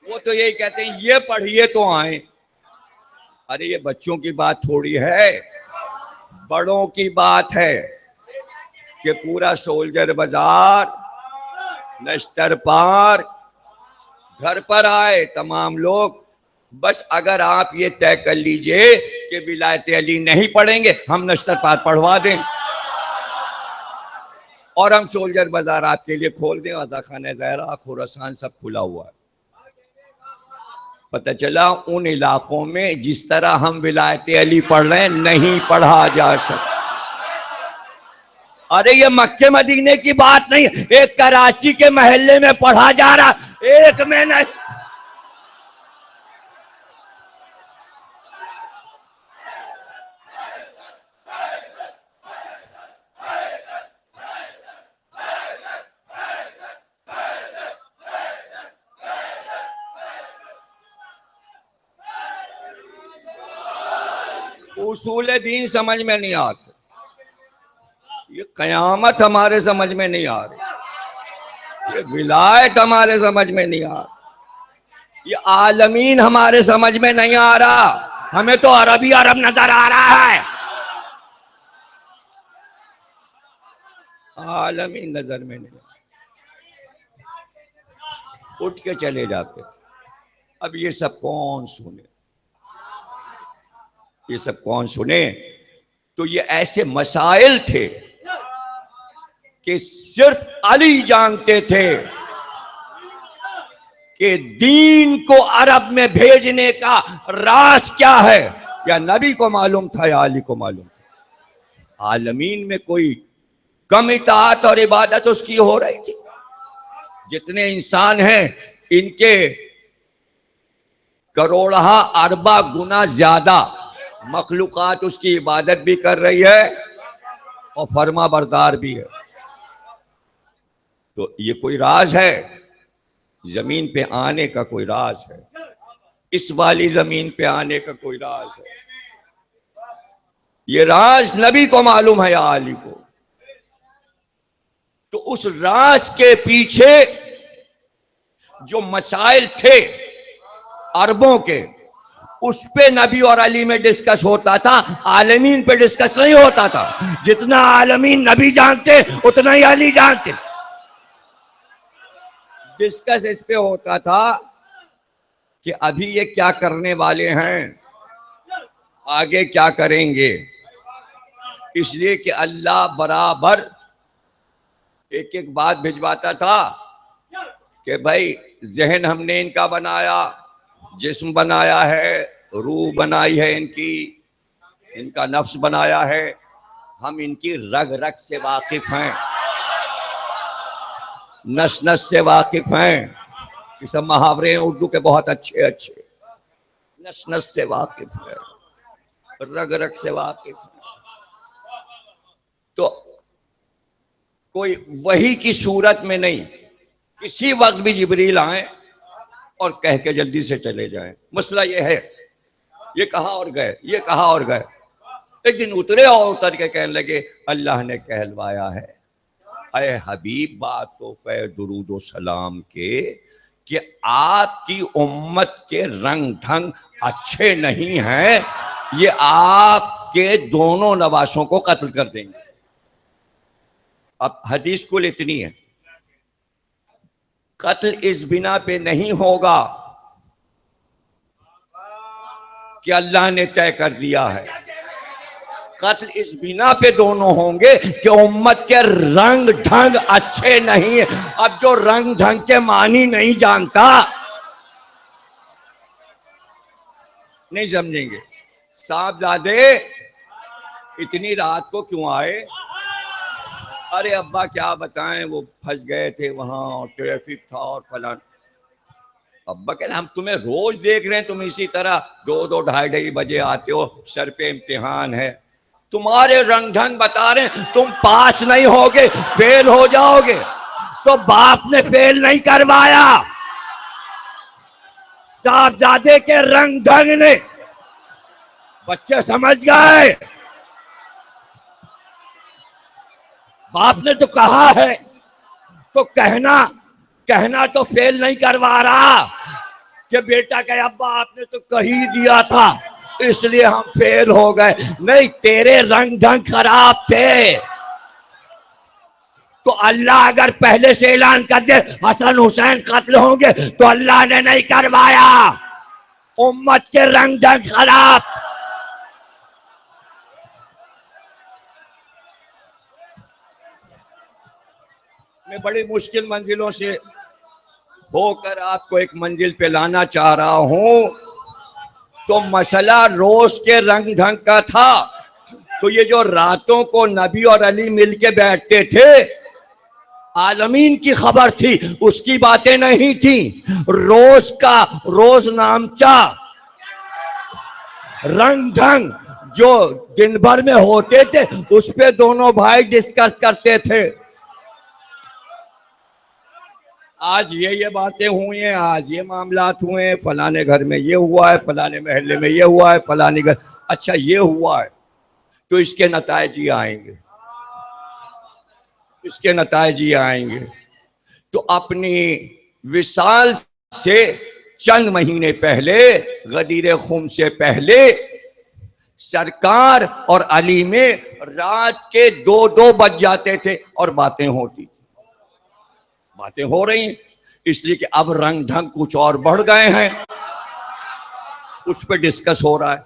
वो तो यही कहते हैं ये पढ़िए तो आए। अरे ये बच्चों की बात थोड़ी है, बड़ों की बात है कि पूरा सोल्जर बाजार, नश्तर पार्क, घर पर आए तमाम लोग। बस अगर आप ये तय कर लीजिए कि विलायत अली नहीं पढ़ेंगे, हम नश्तर पार्क पढ़वा दें और हम सोल्जर बाजार आपके लिए खोल दें। आज़ा खाने ज़हरा, खुरासान सब खुला हुआ है। पता चला उन इलाकों में जिस तरह हम विलायत अली पढ़ रहे हैं नहीं पढ़ा जा सकता। अरे ये मक्के मदीने की बात नहीं, एक कराची के महल्ले में पढ़ा जा रहा, एक में नहीं। उसूल दीन समझ में नहीं आते, ये कयामत हमारे समझ में नहीं आ रही, ये विलायत हमारे समझ में नहीं आ रही, ये आलमीन हमारे समझ में नहीं आ रहा। हमें तो अरबी अरब नजर आ रहा है, आलमीन नजर में नहीं। उठ के चले जाते। अब ये सब कौन सुने, ये सब कौन सुने? तो ये ऐसे मसाइल थे कि सिर्फ अली जानते थे कि दीन को अरब में भेजने का राज क्या है। या नबी को मालूम था या अली को मालूम था। आलमीन में कोई कम इताअत और इबादत उसकी हो रही थी। जितने इंसान हैं इनके करोड़ा अरबा गुना ज्यादा मखलूकात उसकी इबादत भी कर रही है और फर्मा बरदार भी है। तो ये कोई राज है? जमीन पे आने का कोई राज है? इस वाली जमीन पे आने का कोई राज है? ये राज नबी को मालूम है या अली को। तो उस राज के पीछे जो मसाइल थे अरबों के, उस पे नबी और अली में डिस्कस होता था, आलमीन पे डिस्कस नहीं होता था। जितना आलमीन नबी जानते उतना ही अली जानते। डिस्कस इस पे होता था कि अभी ये क्या करने वाले हैं, आगे क्या करेंगे। इसलिए कि अल्लाह बराबर एक एक बात भिजवाता था कि भाई जहन हमने इनका बनाया, जिस्म बनाया है, रूह बनाई है इनकी, इनका नफ्स बनाया है, हम इनकी रग रग से वाकिफ हैं, नस नस से वाकिफ हैं। ये सब मुहावरे हैं उर्दू के बहुत अच्छे अच्छे। नस नस से वाकिफ है, रग रग से वाकिफ है। तो कोई वही की सूरत में नहीं, किसी वक्त भी जिब्रील आए और कह के जल्दी से चले जाएं। मसला ये है, ये कहा और गए, ये कहा और गए। एक दिन उतरे और उतर के कहने लगे अल्लाह ने कहलवाया है अय हबीब बात तो फै दुरूद व सलाम के कि आपकी उम्मत के रंग ढंग अच्छे नहीं हैं, ये आपके दोनों नवासों को कत्ल कर देंगे। अब हदीस कुल इतनी है, कत्ल इस बिना पे नहीं होगा कि अल्लाह ने तय कर दिया है। कत्ल इस बिना पे दोनों होंगे कि उम्मत के रंग ढंग अच्छे नहीं है। अब जो रंग ढंग के मानी नहीं जानता नहीं समझेंगे। साहबजादे इतनी रात को क्यों आए? अरे अब्बा क्या बताएं, वो फंस गए थे वहां और ट्रैफिक था और फलान। अब्बा कहते हम तुम्हें रोज देख रहे हैं, तुम इसी तरह 2-2 ढाई बजे आते हो, सर पे इम्तिहान है, तुम्हारे रंग ढंग बता रहे हैं, तुम पास नहीं होगे, फेल हो जाओगे। तो बाप ने फेल नहीं करवाया, साहबजादे के रंग ढंग ने। बच्चे समझ गए, बाप ने तो कहा है तो कहना तो फेल नहीं करवा रहा कि बेटा कहे अब्बा आपने तो कह ही दिया था, इसलिए हम फेल हो गए। नहीं, तेरे रंग ढंग खराब थे। तो अल्लाह अगर पहले से ऐलान कर दे हसन हुसैन कत्ल होंगे तो अल्लाह ने नहीं करवाया। उम्मत के रंग ढंग खराब। मैं बड़ी मुश्किल मंजिलों से होकर आपको एक मंजिल पे लाना चाह रहा हूं। तो मसला रोज के रंग ढंग का था। तो ये जो रातों को नबी और अली मिलके बैठते थे, आलमीन की खबर थी, उसकी बातें नहीं थी। रोज का रोज नामचा रंग ढंग जो दिन भर में होते थे उस पे दोनों भाई डिस्कस करते थे। आज ये बातें हुई हैं, आज ये मामलात हुए हैं, फलाने घर में ये हुआ है, फलाने महल्ले में ये हुआ है, फलाने घर, अच्छा ये हुआ है, तो इसके नतायज ये आएंगे, इसके नतायज ये आएंगे। तो अपनी विसाल से चंद महीने पहले, गदीर खुम से पहले, सरकार और अली में रात के 2-2 बज जाते थे और बातें होती, बातें हो रही हैं। इसलिए कि अब रंग ढंग कुछ और बढ़ गए हैं, उस पर डिस्कस हो रहा है,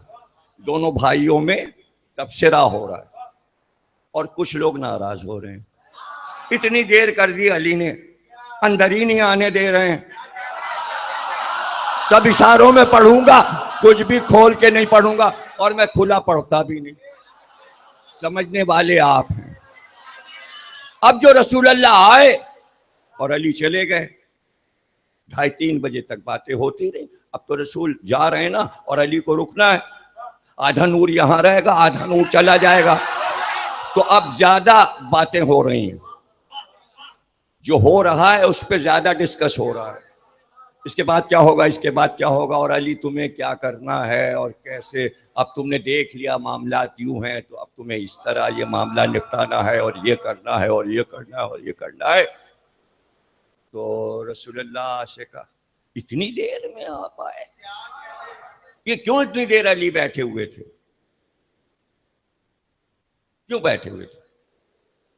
दोनों भाइयों में तबसरा हो रहा है और कुछ लोग नाराज हो रहे हैं। इतनी देर कर दी अली ने, अंदर ही नहीं आने दे रहे हैं। सब इशारों में पढ़ूंगा, कुछ भी खोल के नहीं पढ़ूंगा और मैं खुला पढ़ता भी नहीं। समझने वाले आप हैं। अब जो रसूल अल्लाह आए और अली चले गए, 2:30-3 बजे तक बातें होती रही। अब तो रसूल जा रहे हैं ना और अली को रुकना है। आधा नूर यहां रहेगा, आधा नूर चला जाएगा। तो अब ज्यादा बातें हो रही हैं, जो हो रहा है उस पर ज्यादा डिस्कस हो रहा है। इसके बाद क्या होगा, इसके बाद क्या होगा, और अली तुम्हें क्या करना है और कैसे, अब तुमने देख लिया मामलात यूं हैं तो अब तुम्हें इस तरह ये मामला निपटाना है और ये करना है और ये करना है और ये करना है। तो रसूलुल्लाह से कहा इतनी देर में आप आए, ये क्यों इतनी देर अली बैठे हुए थे, क्यों बैठे हुए थे?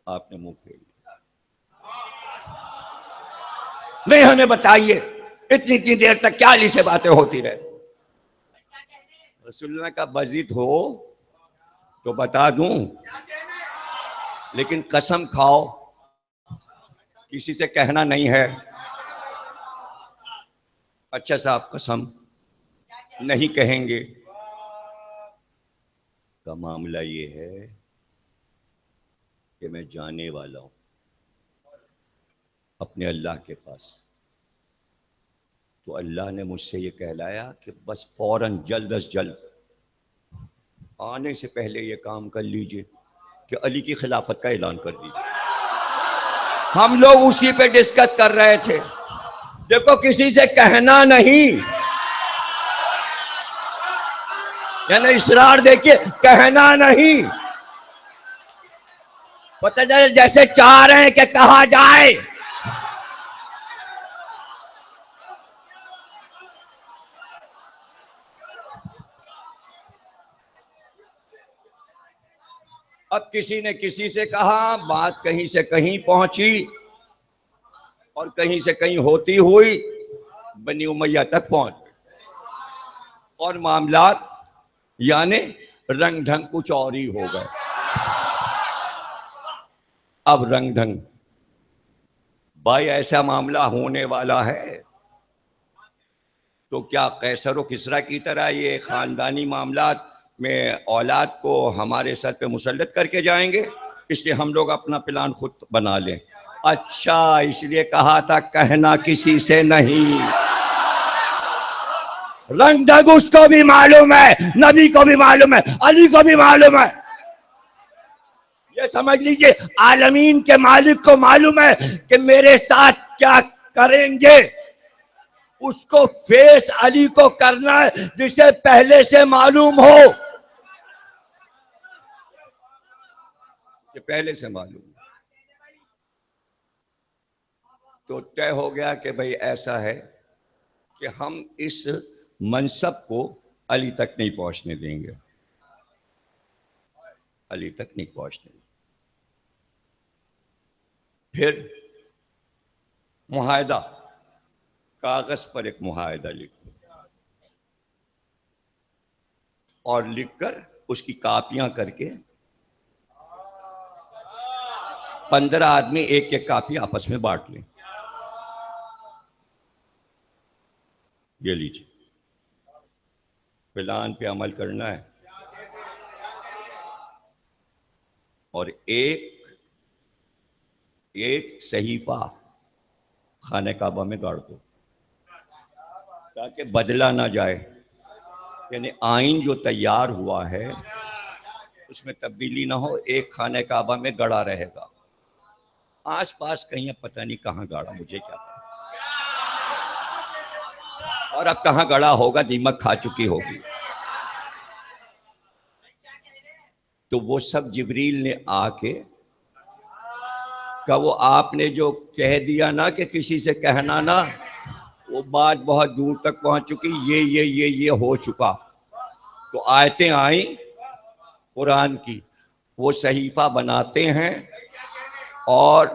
आपने मुंह फेर लिया, नहीं हमें बताइए इतनी इतनी देर तक क्या अली से बातें होती रहे। रसूलुल्लाह का बजित हो तो बता दूं, लेकिन कसम खाओ किसी से कहना नहीं है। अच्छा साहब कसम नहीं कहेंगे। का मामला ये है कि मैं जाने वाला हूं अपने अल्लाह के पास। तो अल्लाह ने मुझसे ये कहलाया कि बस फौरन जल्द अज जल्द आने से पहले ये काम कर लीजिए कि अली की खिलाफत का ऐलान कर दीजिए। हम लोग उसी पे डिस्कस कर रहे थे। देखो किसी से कहना नहीं, यानी इसरार देखिए, कहना नहीं। पता चले जैसे चाह रहे हैं कि कहा जाए। अब किसी ने किसी से कहा, बात कहीं से कहीं पहुंची और कहीं से कहीं होती हुई बनी उमैया तक पहुंच और मामलात यानी रंग ढंग कुछ और ही हो गए। अब रंग ढंग भाई ऐसा मामला होने वाला है तो क्या कैसर व किसरा की तरह ये खानदानी मामलात में औलाद को हमारे सर पे मुसल्लत करके जाएंगे? इसलिए हम लोग अपना प्लान खुद बना लें। अच्छा, इसलिए कहा था कहना किसी से नहीं। रंग ढंग उसको भी मालूम है, नबी को भी मालूम है, अली को भी मालूम है। ये समझ लीजिए आलमीन के मालिक को मालूम है कि मेरे साथ क्या करेंगे। उसको फेस अली को करना है जिसे पहले से मालूम हो, पहले से मालूम। तो तय हो गया कि भाई ऐसा है कि हम इस मनसब को अली तक नहीं पहुंचने देंगे, अली तक नहीं पहुंचने देंगे। फिर मुआहदा, कागज पर एक मुआहदा लिखो और लिखकर उसकी कापियां करके 15 आदमी एक एक कापी आपस में बांट लें। ये लीजिए, प्लान पे अमल करना है और एक सहीफा खाने काबा में गाड़ दो ताकि बदला ना जाए। यानी आइन जो तैयार हुआ है उसमें तब्दीली ना हो, एक खाने काबा में गड़ा रहेगा। आस पास कहीं पता नहीं कहाँ गाड़ा, मुझे क्या पता, और अब कहाँ गड़ा होगा, दीमक खा चुकी होगी। तो वो सब जिब्रील ने आके का वो आपने जो कह दिया ना कि किसी से कहना ना, वो बात बहुत दूर तक पहुंच चुकी, ये हो चुका। तो आयतें आई कुरान की, वो सहीफा बनाते हैं और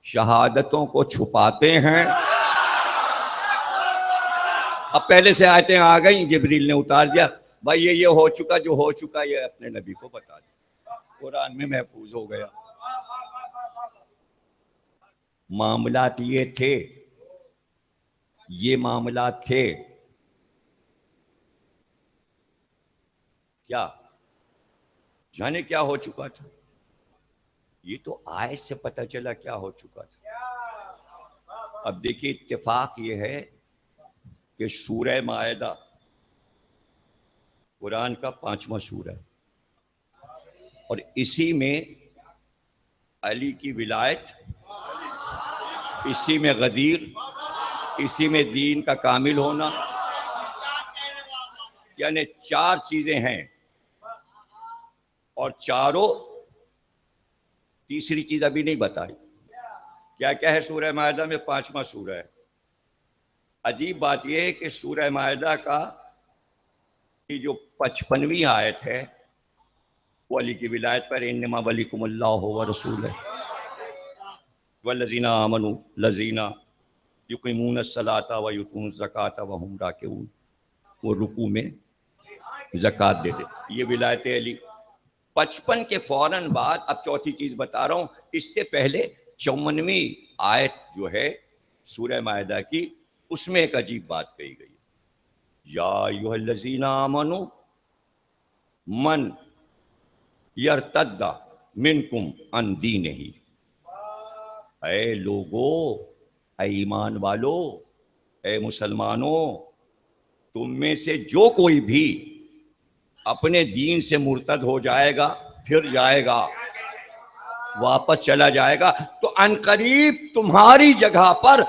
शहादतों को छुपाते हैं। अब पहले से आयतें आ गई, जिब्रील ने उतार दिया, भाई ये हो चुका, जो हो चुका ये अपने नबी को बता दिया, कुरान में महफूज हो गया। मामलात ये थे, ये मामलात थे। क्या जाने क्या हो चुका था, ये तो आयत से पता चला क्या हो चुका था। अब देखिए, इत्तेफाक ये है कि सूरह मायदा कुरान का 5वां सूरा है और इसी में अली की विलायत, इसी में गदीर, इसी में दीन का कामिल होना, यानी 4 चीजें हैं। और चारों, तीसरी चीज अभी नहीं बताई, क्या क्या है सूरह मायदा में, 5वां सूरा है। अजीब बात यह है कि सूरह मायदा का ये जो 55वीं आयत है वो अली की विलायत पर, इन्नमा वलिकुमुल्लाहु व रसूलुहु वल्लज़ीना आमनु लज़ीना युक़ीमून अस्सलाता व युतून ज़काता व हुम राकिऊन, वो रुकू में ज़कात दे दे। ये विलायत अली 55 के फौरन बाद, अब चौथी चीज बता रहा हूं, इससे पहले 54वीं आयत जो है सूरह मायदा की, उसमें एक अजीब बात कही गई है, या अय्युहल्लज़ीना आमनु मन यर्तद्दा मिनकुम अन दीनिही, ऐ लोगो, ऐ ईमान वालो, ऐ मुसलमानों, तुम में से जो कोई भी अपने दीन से मुर्तद हो जाएगा, फिर जाएगा, वापस चला जाएगा, तो अनकरीब तुम्हारी जगह पर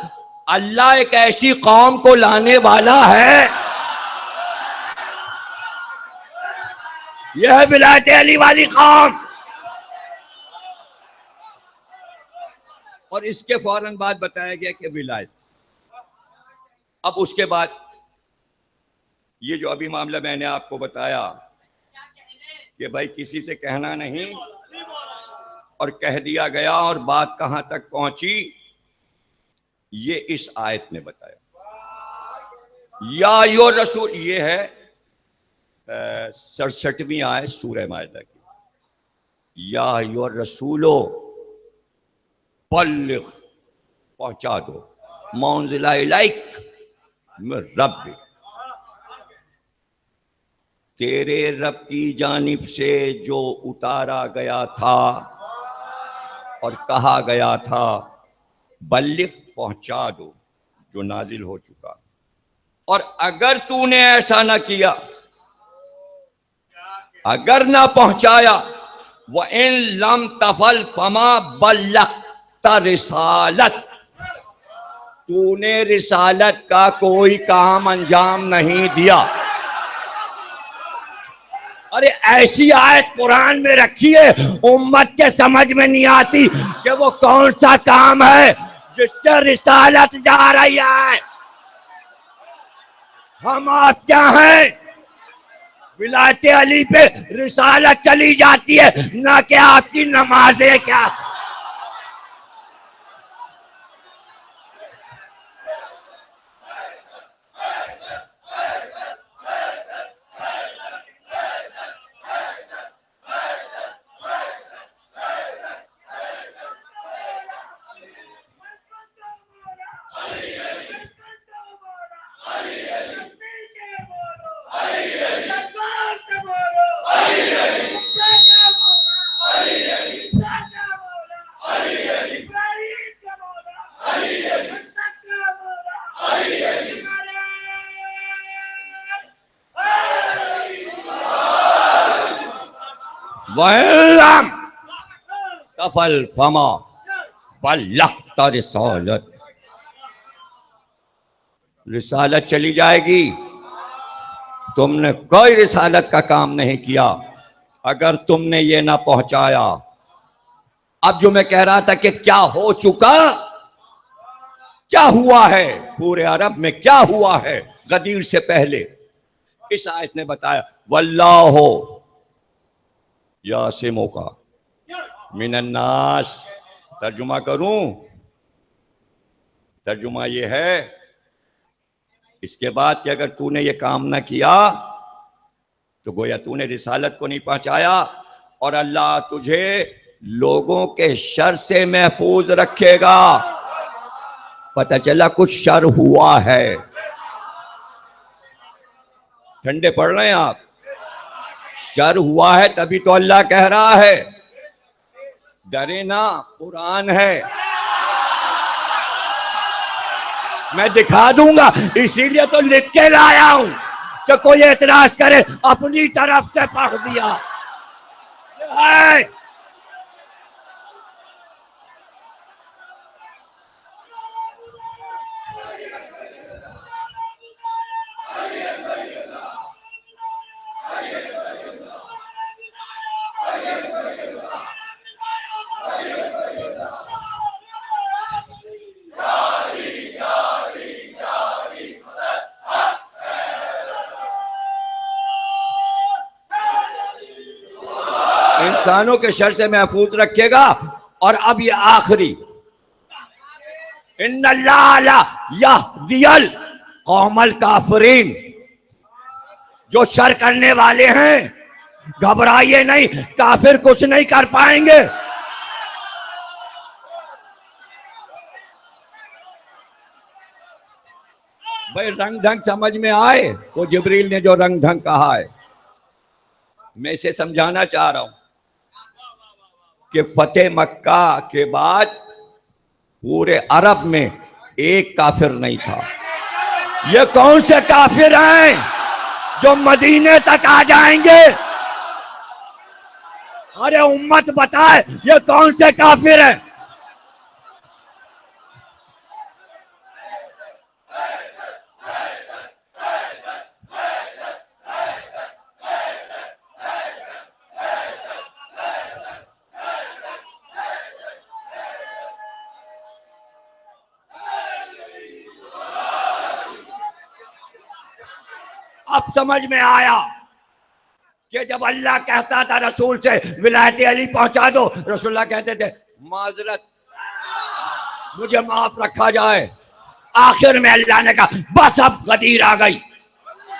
अल्लाह एक ऐसी कौम को लाने वाला है। यह है विलायत अली वाली कौम। और इसके फौरन बाद बताया गया कि विलायत। अब उसके बाद ये जो अभी मामला मैंने आपको बताया कि भाई किसी से कहना नहीं, और कह दिया गया, और बात कहां तक पहुंची, ये इस आयत ने बताया। या यो रसूल, ये है 67वीं आयत सूरह मायदा की। या यो रसूलो बल्लिग, पहुंचा दो, मौनजिला इलैक मिर रब्बिक, तेरे रब की जानिब से जो उतारा गया था और कहा गया था, बल्लिग, पहुंचा दो, जो नाजिल हो चुका। और अगर तूने ऐसा ना किया, अगर ना पहुंचाया, व इन लम तफल फमा बल्लगता रिसालत, तूने रिसालत का कोई काम अंजाम नहीं दिया। अरे ऐसी आयत कुरान में रखी है, उम्मत के समझ में नहीं आती कि वो कौन सा काम है जिससे रिसालत जा रही है। हम आप क्या हैं? विलायत अली पे रिसालत चली जाती है, ना कि आपकी नमाजें। क्या वल्लम कफल फमा बल्लगत रिसालत, रिसालत चली जाएगी। तुमने कोई रिसालत का काम नहीं किया अगर तुमने ये ना पहुंचाया। अब जो मैं कह रहा था कि क्या हो चुका, क्या हुआ है पूरे अरब में, क्या हुआ है गदीर से पहले, इस आयत ने बताया। वल्लाहो यासिमो का मिनन्नास। तर्जुमा करूं, तर्जुमा ये है इसके बाद कि अगर तूने ये काम ना किया तो गोया तूने रिसालत को नहीं पहुंचाया, और अल्लाह तुझे लोगों के शर से महफूज रखेगा। पता चला कुछ शर हुआ है। ठंडे पड़ रहे हैं आप? शर हुआ है तभी तो अल्लाह कह रहा है डरे ना, कुरान है। मैं दिखा दूंगा, इसीलिए तो लिख के लाया हूं कि कोई एतराज करे अपनी तरफ से पढ़ दिया है। इंसानों के शर से महफूज रखेगा। और अब ये आखिरी, इन्नल्लाह ला यहदियल कौमल काफिरीन, जो शर करने वाले हैं घबराइए नहीं, काफिर कुछ नहीं कर पाएंगे। भाई रंग ढंग समझ में आए? वो जिब्रील ने जो रंग ढंग कहा है, मैं इसे समझाना चाह रहा हूं कि फतेह मक्का के बाद पूरे अरब में एक काफिर नहीं था। ये कौन से काफिर हैं जो मदीने तक आ जाएंगे? अरे उम्मत बताए ये कौन से काफिर हैं? अब समझ में आया कि जब अल्लाह कहता था रसूल से विलायत अली पहुंचा दो, रसूलुल्लाह कहते थे माजरत, मुझे माफ रखा जाए। आखिर में अल्लाह ने कहा बस अब गदीर आ गई,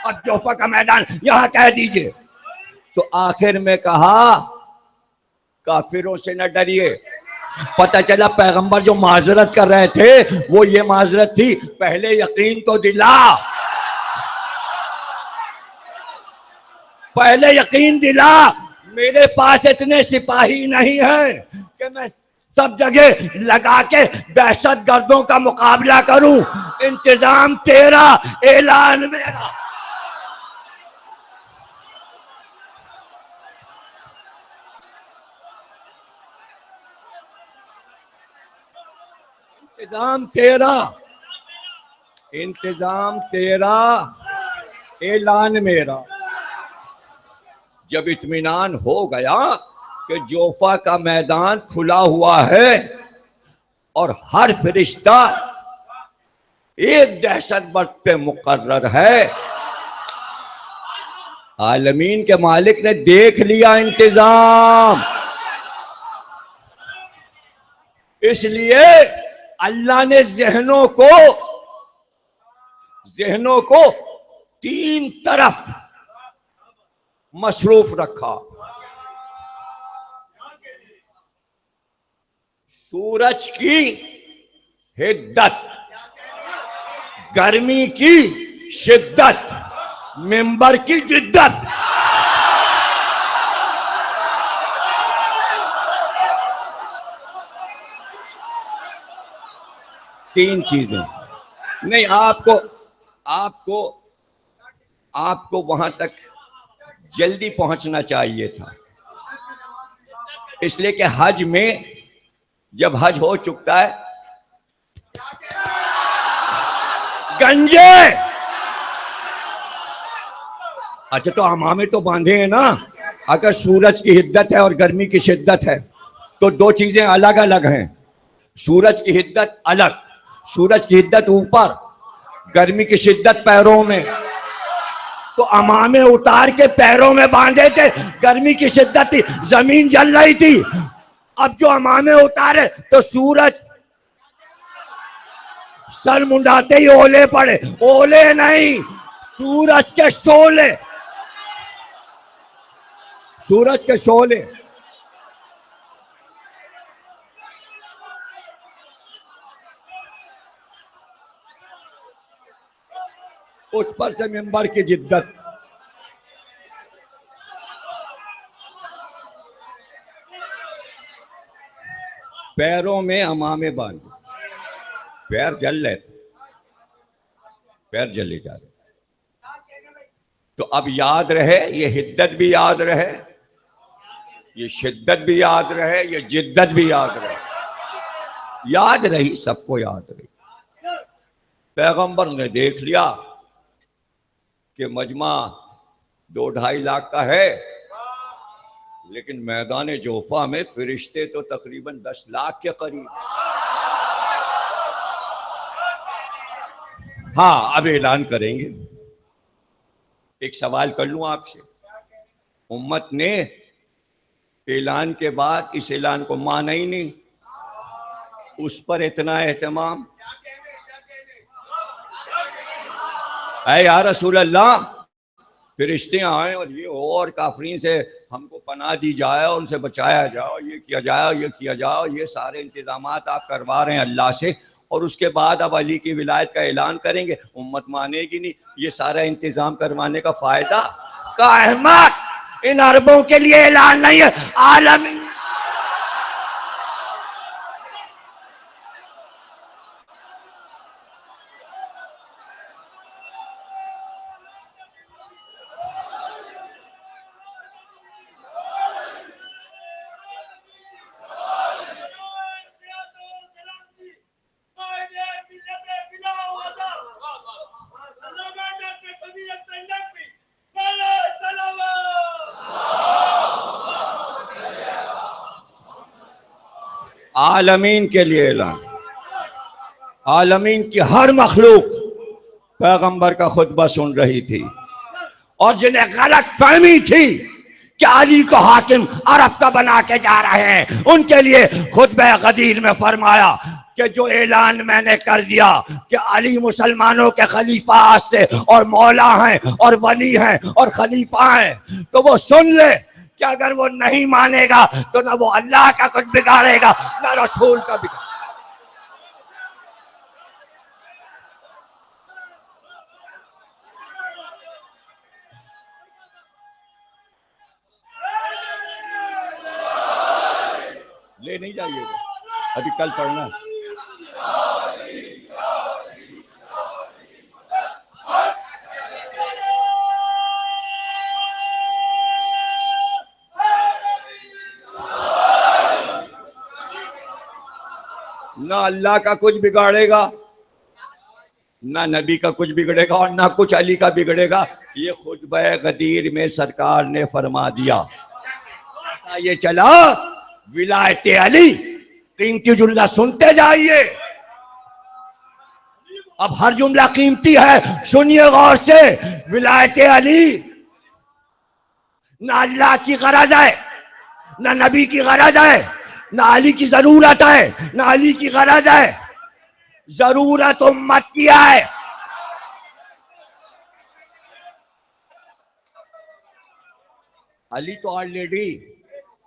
अब जोफा का मैदान यहां कह दीजिए। तो आखिर में कहा काफिरों से न डरिए। पता चला पैगंबर जो माजरत कर रहे थे वो ये माजरत थी, पहले यकीन तो दिला, पहले यकीन दिला मेरे पास इतने सिपाही नहीं है कि मैं सब जगह लगा के दहशत गर्दों का मुकाबला करूं। इंतजाम तेरा, ऐलान मेरा। इंतजाम तेरा, इंतजाम तेरा, ऐलान मेरा। जब इत्मीनान हो गया कि जोफा का मैदान खुला हुआ है और हर फरिश्ता एक दहशतगर्द पे मुकर्रर है, आलमीन के मालिक ने देख लिया इंतजाम, इसलिए अल्लाह ने जहनों को तीन तरफ मसरूफ रखा। सूरज की हिद्दत, गर्मी की शिद्दत, मिंबर की जिद्दत। तीन चीजें। नहीं, आपको वहां तक जल्दी पहुंचना चाहिए था, इसलिए कि हज में जब हज हो चुका है, गंजे, अच्छा तो अमामे तो बांधे हैं ना। अगर सूरज की हिद्दत है और गर्मी की शिद्दत है तो दो चीजें अलग अलग हैं। सूरज की हिद्दत अलग, सूरज की हिद्दत ऊपर, गर्मी की शिद्दत पैरों में। तो अमामे उतार के पैरों में बांधे थे, गर्मी की शिद्दत थी, जमीन जल रही थी। अब जो अमामे उतारे तो सूरज सर मुंडाते ही ओले पड़े। ओले नहीं, सूरज के शोले, सूरज के शोले। उस पर से मिंबर की जिद्दत। पैरों में अमामे बांधे, पैर जल रहे थे, पैर जले जा रहे। तो अब याद रहे, ये हिद्दत भी याद रहे, ये शिद्दत भी याद रहे, ये जिद्दत भी याद रहे। याद रही, सबको याद रही। पैगंबर ने देख लिया कि मजमा 2-2.5 लाख का है, लेकिन मैदान जोफा में फरिश्ते तो तकरीबन 10 लाख के करीब। हाँ, अब ऐलान करेंगे। एक सवाल कर लूं आपसे, उम्मत ने ऐलान के बाद इस ऐलान को माना ही नहीं, उस पर इतना एहतमाम। ऐ या रसूल अल्लाह, फरिश्ते आए और ये और काफरीन से हमको पनाह दी जाए और उनसे बचाया जाओ, ये किया जाए, ये किया जाओ, ये सारे इंतजामात आप करवा रहे हैं अल्लाह से, और उसके बाद अब अली की विलायत का ऐलान करेंगे, उम्मत मानेगी नहीं। ये सारा इंतजाम करवाने का फायदा का अहमक, इन अरबों के लिए ऐलान नहीं है, आलमी। आलमीन के लिए ऐलान, आलमीन की हर मखलूक पैगंबर का खुतबा सुन रही थी, और जिन्हें गलत फहमी थी कि अली को हाकिम अरब का बना के जा रहे हैं, उनके लिए खुतबा गदीर में फरमाया कि जो ऐलान मैंने कर दिया कि अली मुसलमानों के खलीफा आज से और मौला हैं और वली हैं और खलीफा हैं, तो वो सुन ले कि अगर वो नहीं मानेगा तो ना वो अल्लाह का कुछ बिगाड़ेगा, ना रसूल का बिगाड़ेगा। ले नहीं जाइएगा, अभी कल पढ़ना। ना अल्लाह का कुछ बिगाड़ेगा, ना नबी का कुछ बिगड़ेगा, और ना कुछ अली का बिगड़ेगा। ये खुतबा गदीर में सरकार ने फरमा दिया। ये चला विलायत अली, कीमती जुमला सुनते जाइए। अब हर जुमला कीमती है, सुनिए गौर से। विलायत अली ना अल्लाह की गरज है, ना नबी की गरज है, ना अली की जरूरत है, ना अली की गरज है। जरूरत उम्मत की है। अली तो ऑलरेडी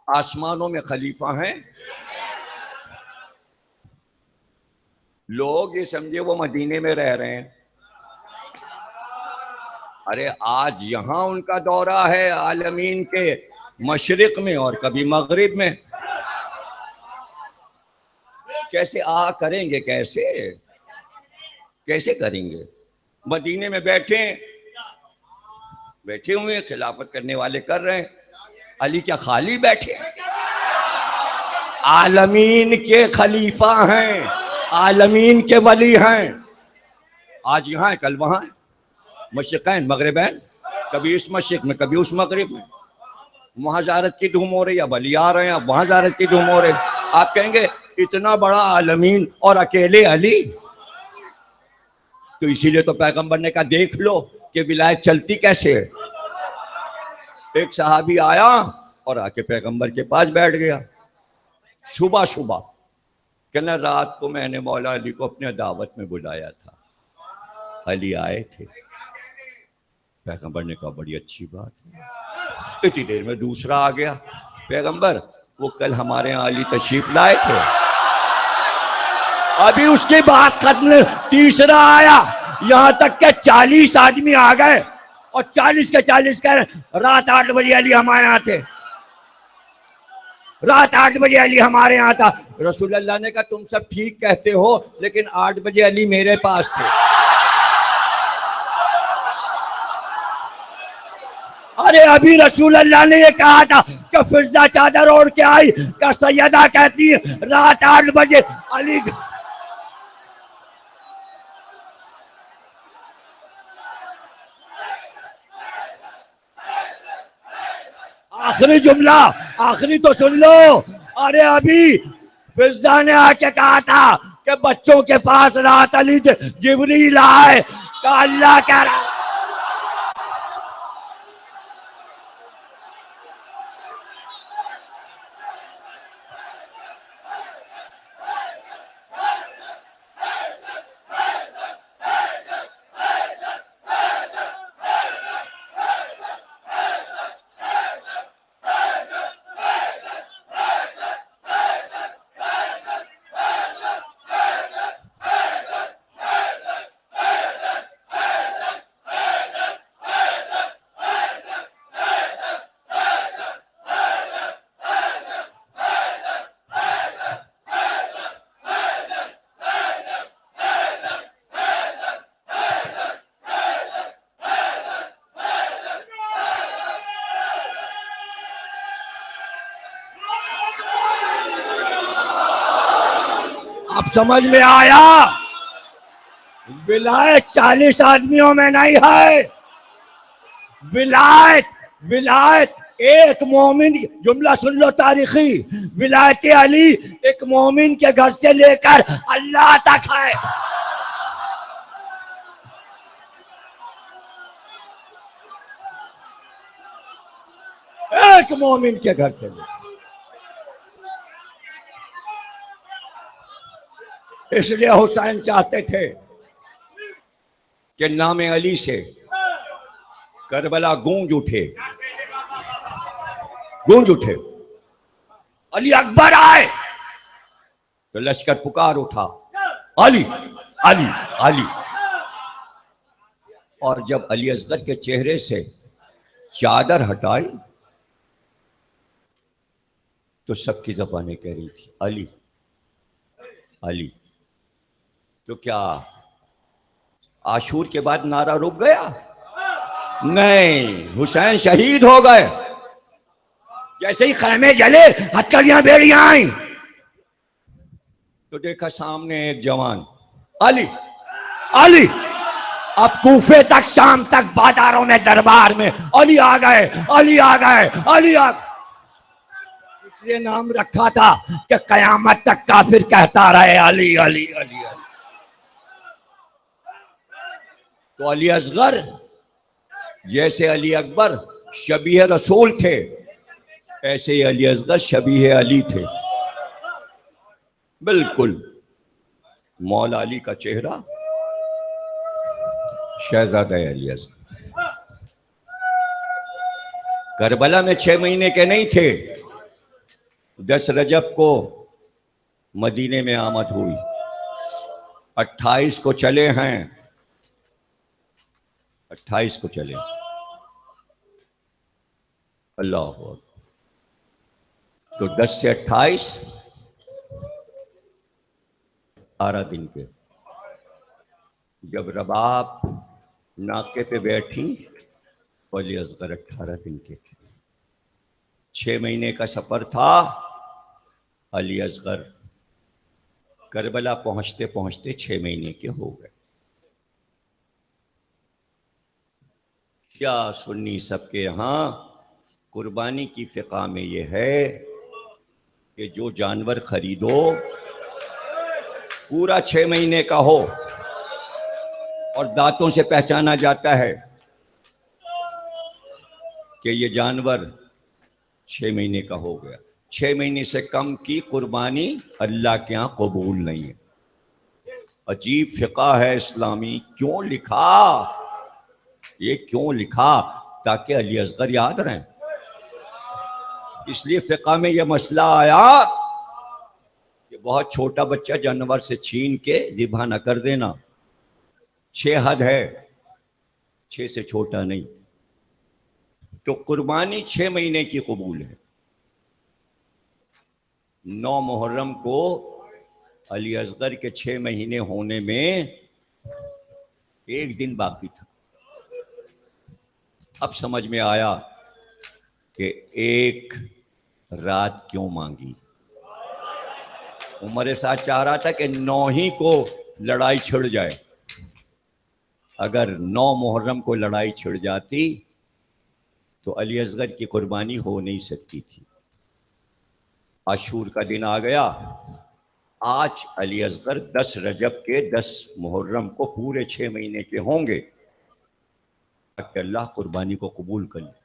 आसमानों में खलीफा हैं। लोग ये समझे वो मदीने में रह रहे हैं। अरे आज यहां उनका दौरा है आलमीन के मशरिक में और कभी मगरिब में। कैसे करेंगे, कैसे कैसे करेंगे? मदीने में बैठे हुए हैं, खिलाफत करने वाले कर रहे हैं। अली क्या खाली बैठे? आलमीन के खलीफा हैं, आलमीन के वली हैं। आज यहाँ है, कल वहां है। मशरिकैन मगरिबैन, कभी इस मशरिक में कभी उस मगरिब में। वहां ज़ियारत की धूम हो रही है, अब अली आ रहे हैं, अब वहां ज़ियारत की धूम हो रही है। आप कहेंगे इतना बड़ा आलमीन और अकेले अली। तो इसीलिए तो पैगंबर ने कहा देख लो कि विलायत चलती कैसे है। एक सहाबी आया और आके पैगंबर के पास बैठ गया। सुबह सुबह कहना रात को मैंने मौला अली को अपने दावत में बुलाया था, अली आए थे। पैगंबर ने कहा बड़ी अच्छी बात है। इतनी देर में दूसरा आ गया, पैगंबर वो कल हमारे यहाँ अली तशरीफ लाए थे। अभी उसकी बात खत्म, तीसरा आया, यहां तक के 40 आदमी आ गए और 40 के 40 कह रात 8 बजे अली हमारे यहाँ थे, रात 8 बजे अली हमारे यहाँ था। रसूलुल्लाह ने कहा तुम सब ठीक कहते हो, लेकिन 8 बजे अली मेरे पास थे। अरे अभी रसूलुल्लाह ने ये कहा था कि फिजा चादर ओढ़ के आई, का सैयदा कहती है रात 8 बजे अली। आखिरी जुमला, आखिरी तो सुन लो। अरे अभी फिजा ने आके कहा था कि बच्चों के पास रात अली जिब्रील आए, का अल्लाह कह रहा। अब समझ में आया, विलायत 40 आदमियों में नहीं है। विलायत विलायत एक मोमिन, जुमला सुन लो तारीखी, विलायत अली एक मोमिन के घर से लेकर अल्लाह तक है। एक मोमिन के घर से लेकर। इसलिए हुसैन चाहते थे कि नाम अली से करबला गूंज उठे, गूंज उठे। अली अकबर आए तो लश्कर पुकार उठा, अली अली अली। और जब अली असगर के चेहरे से चादर हटाई तो सबकी ज़बानें कह रही थी अली अली। तो क्या आशूर के बाद नारा रुक गया? नहीं, हुसैन शहीद हो गए। जैसे ही खैमे जले, हथकड़ियां बेड़ियां आई तो देखा सामने एक जवान, अली अली। अब कूफे तक, शाम तक बाजारों में, दरबार में अली आ गए, अली आ गए, अली आ गए। इसलिए नाम रखा था कि कयामत तक काफिर कहता रहे अली अली अली अली। तो अली असगर जैसे अली अकबर शबीह रसूल थे, ऐसे ही अली असगर शबीह अली थे। बिल्कुल मौला अली का चेहरा शहजादा अली असगर। करबला में 6 महीने के नहीं थे। 10 रजब को मदीने में आमद हुई, 28 को चले हैं, 28 को चले। अल्लाह हू अकबर। तो 10 से 28 18 दिन के। जब रबाब नाके पे बैठी तो अली असगर 18 दिन के थे। 6 महीने का सफर था। अली असगर करबला पहुंचते पहुंचते 6 महीने के हो गए। क्या सुन्नी सबके यहाँ कुर्बानी की फिक़ा में ये है कि जो जानवर खरीदो पूरा 6 महीने का हो और दांतों से पहचाना जाता है कि ये जानवर 6 महीने का हो गया। 6 महीने से कम की कुर्बानी अल्लाह के यहाँ कबूल नहीं है। अजीब फिक़ा है इस्लामी। क्यों लिखा ये, क्यों लिखा? ताकि अली असगर याद रहें। इसलिए फिक़ा में यह मसला आया कि बहुत छोटा बच्चा जानवर से छीन के ज़िबा न कर देना। 6 हद है, 6 से छोटा नहीं। तो कुर्बानी 6 महीने की कबूल है। 9 मुहर्रम को अली असगर के 6 महीने होने में 1 दिन बाकी था। अब समझ में आया कि 1 रात क्यों मांगी। उमर साथ चाह रहा था कि 9 ही को लड़ाई छिड़ जाए। अगर 9 मुहर्रम को लड़ाई छिड़ जाती तो अली असगर की कुर्बानी हो नहीं सकती थी। आशूर का दिन आ गया। आज अली असगर 10 रजब के 10 मुहर्रम को पूरे 6 महीने के होंगे ताकि अल्लाह कुर्बानी को कबूल कर ले।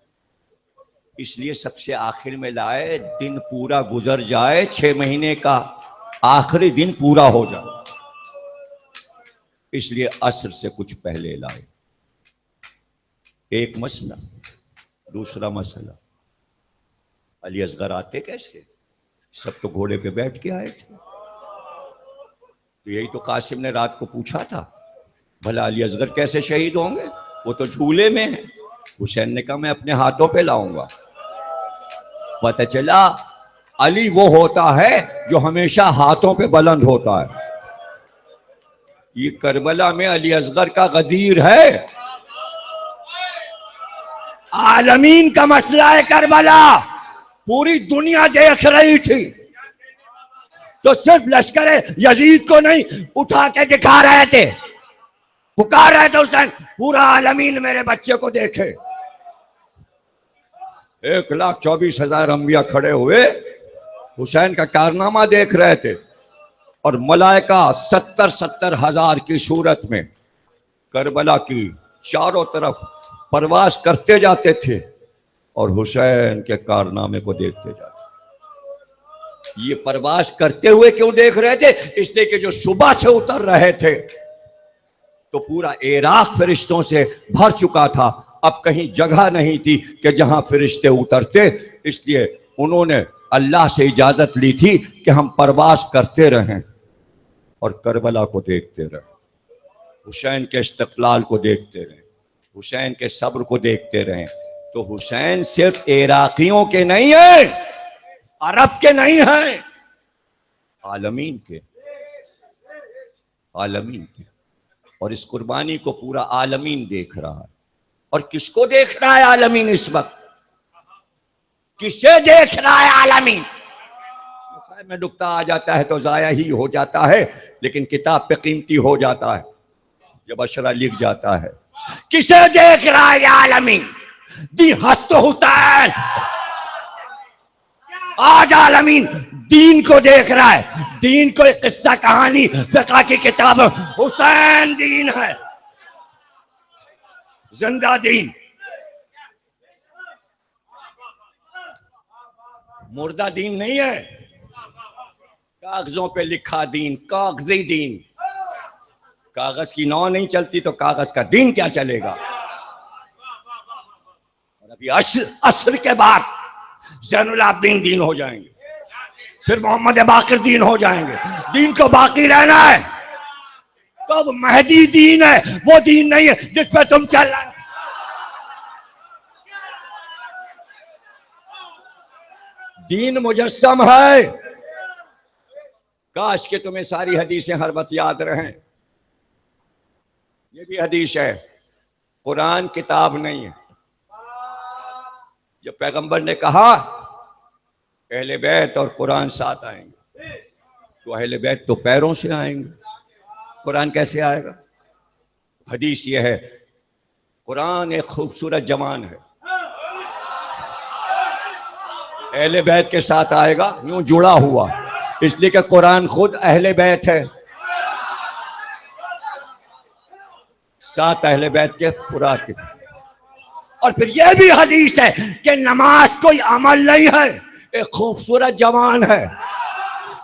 इसलिए सबसे आखिर में लाए, दिन पूरा गुजर जाए, 6 महीने का आखिरी दिन पूरा हो जाए, इसलिए असर से कुछ पहले लाए। एक मसला। दूसरा मसला, अली असगर आते कैसे? सब तो घोड़े पे बैठ के आए थे। तो यही तो कासिम ने रात को पूछा था, भला अली असगर कैसे शहीद होंगे? वो तो झूले में है। हुसैन ने कहा मैं अपने हाथों पे लाऊंगा। पता चला अली वो होता है जो हमेशा हाथों पे बुलंद होता है। ये करबला में अली असगर का गदीर है। आलमीन का मसला है करबला। पूरी दुनिया देख रही थी तो सिर्फ लश्कर यजीद को नहीं उठा के दिखा रहे थे, पुकार रहे थे हुसैन, पूरा आलमीन मेरे बच्चे को देखे। 1,24,000 अंबिया खड़े हुए हुसैन का कारनामा देख रहे थे और मलाइका 70-70 हजार की सूरत में करबला की चारों तरफ परवास करते जाते थे और हुसैन के कारनामे को देखते जाते। ये परवास करते हुए क्यों देख रहे थे? इसलिए कि जो सुबह से उतर रहे थे तो पूरा इराक फरिश्तों से भर चुका था। अब कहीं जगह नहीं थी कि जहां फरिश्ते उतरते, इसलिए उन्होंने अल्लाह से इजाजत ली थी कि हम परवास करते रहें और करबला को देखते रहें, हुसैन के इस्तक़लाल को देखते रहें, हुसैन के सब्र को देखते रहें। तो हुसैन सिर्फ इराकियों के नहीं है, अरब के नहीं है, आलमीन के, आलमीन के। और इस कुर्बानी को पूरा आलमीन देख रहा है। और किसको देख रहा है आलमीन इस वक्त? किसे देख रहा है आलमीन? मसाइल में नुक्ता आ जाता है तो जाया ही हो जाता है, लेकिन किताब पे कीमती हो जाता है जब अशरा लिख जाता है। किसे देख रहा है आलमीन? दी हस्त हुसैन। आज आलमीन दीन को देख रहा है। दीन को एक किस्सा कहानी फिक़ा की किताब, हुसैन दीन है, जिंदा दीन। मुर्दा दीन नहीं है, कागजों पे लिखा दीन, कागजी दीन। कागज की नाव नहीं चलती तो कागज का दीन क्या चलेगा। और अभी असर के बाद ज़ैनुल आबिदीन दीन हो जाएंगे, फिर मोहम्मद बाकिर दीन हो जाएंगे। दीन को बाकी रहना है। तो अब महदी दीन है, वो दीन नहीं है जिस पे तुम चल रहे हो। दीन मुजस्सम है। काश कि तुम्हें सारी हदीसें हर वक्त याद रहें। ये भी हदीस है, कुरान किताब नहीं है। जब पैगंबर ने कहा अहले बैत और कुरान साथ आएंगे, तो अहले बैत तो पैरों से आएंगे, कुरान कैसे आएगा। हदीस ये है, कुरान एक खूबसूरत जवान है, अहले बैत के साथ आएगा, यूं जुड़ा हुआ, इसलिए कि कुरान खुद अहले बैत है, साथ अहले बैत के फुरात के। और फिर यह भी हदीस है कि नमाज कोई अमल नहीं है, एक खूबसूरत जवान है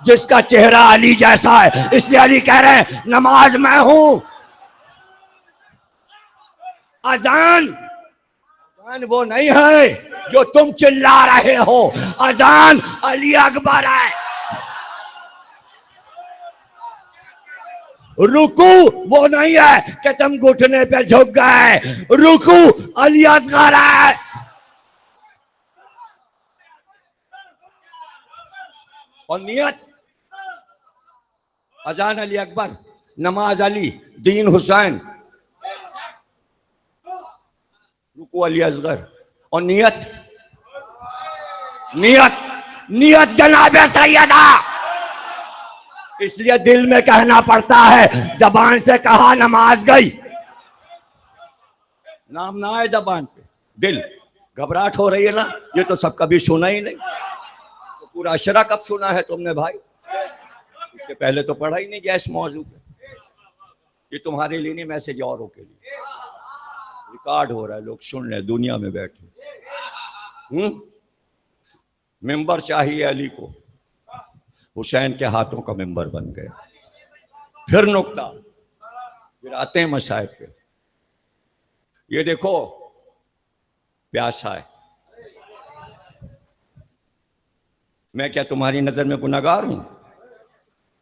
जिसका चेहरा अली जैसा है, इसलिए अली कह रहे हैं नमाज मैं हूं। अजान वो नहीं है जो तुम चिल्ला रहे हो, अजान अली अकबर है। रुकू वो नहीं है कि तुम घुटने पे झुक गए, रुकू अली असगर है। और नियत अजान अली अकबर, नमाज अली, दीन हुसैन, रुकू अली असगर। और नियत नियत नियत जनाबे सैयदा, इसलिए दिल में कहना पड़ता है, जबान से कहा नमाज गई, नाम ना आए जबान पे, दिल घबराहट हो रही है ना, ये तो सब कभी सुना ही नहीं, तो पूरा अशरा कब सुना है तुमने भाई, इससे पहले तो पढ़ा ही नहीं गया इस मौजू पे। ये तुम्हारे लिए नहीं, मैसेज औरों के लिए रिकॉर्ड हो रहा है, लोग सुन रहे दुनिया में बैठे। मेंबर चाहिए अली को, हुसैन के हाथों का मेंबर बन गया। फिर नुक्ता, फिर आते हैं मसाइब पे। ये देखो प्यासा है, मैं क्या तुम्हारी नजर में गुनहगार हूं?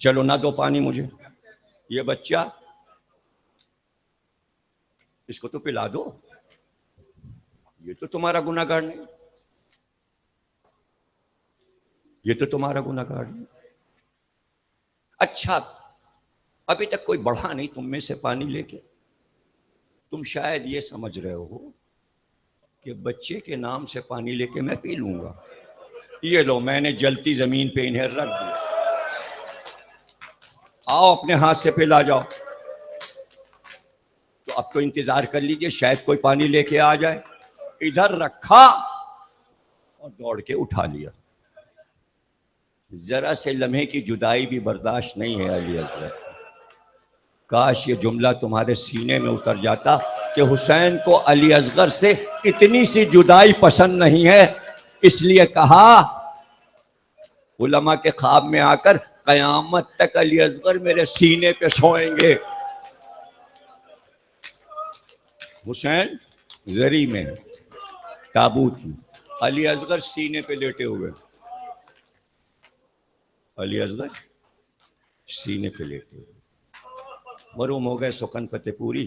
चलो ना दो पानी मुझे, ये बच्चा इसको तो पिला दो, ये तो तुम्हारा गुनहगार नहीं, ये तो तुम्हारा गुनहगार नहीं। अच्छा, अभी तक कोई बढ़ा नहीं तुम में से पानी लेके, तुम शायद ये समझ रहे हो कि बच्चे के नाम से पानी लेके मैं पी लूंगा। ये लो, मैंने जलती जमीन पे इन्हें रख दिया, आओ अपने हाथ से पिला जाओ। तो अब तो इंतजार कर लीजिए, शायद कोई पानी लेके आ जाए। इधर रखा और दौड़ के उठा लिया। जरा से लम्हे की जुदाई भी बर्दाश्त नहीं है अली अकबर। काश ये जुमला तुम्हारे सीने में उतर जाता कि हुसैन को अली असगर से इतनी सी जुदाई पसंद नहीं है, इसलिए कहा उलमा के ख्वाब में आकर कयामत तक अली असगर मेरे सीने पे सोएंगे। हुसैन जरी में ताबूत में, अली असगर सीने पे लेटे हुए, अली असगर सीने पे लेटे हुए। मरूम हो गए सुकन फतेहपुरी,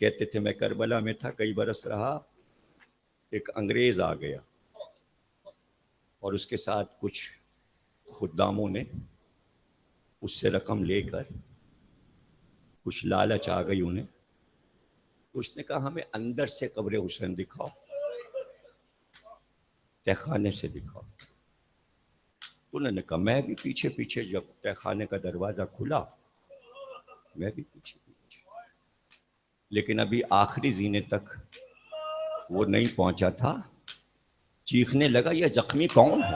कहते थे मैं करबला में था, कई बरस रहा, एक अंग्रेज आ गया और उसके साथ कुछ खुद्दामों ने उससे रकम लेकर, कुछ लालच आ गई उन्हें, उसने कहा हमें अंदर से कब्र हुसैन दिखाओ, तहखाने से दिखाओ। उन्होंने कहा मैं भी पीछे पीछे, जब तहखाने का दरवाजा खुला मैं भी पीछे पीछे, लेकिन अभी आखिरी जीने तक वो नहीं पहुंचा था, चीखने लगा ये जख्मी कौन है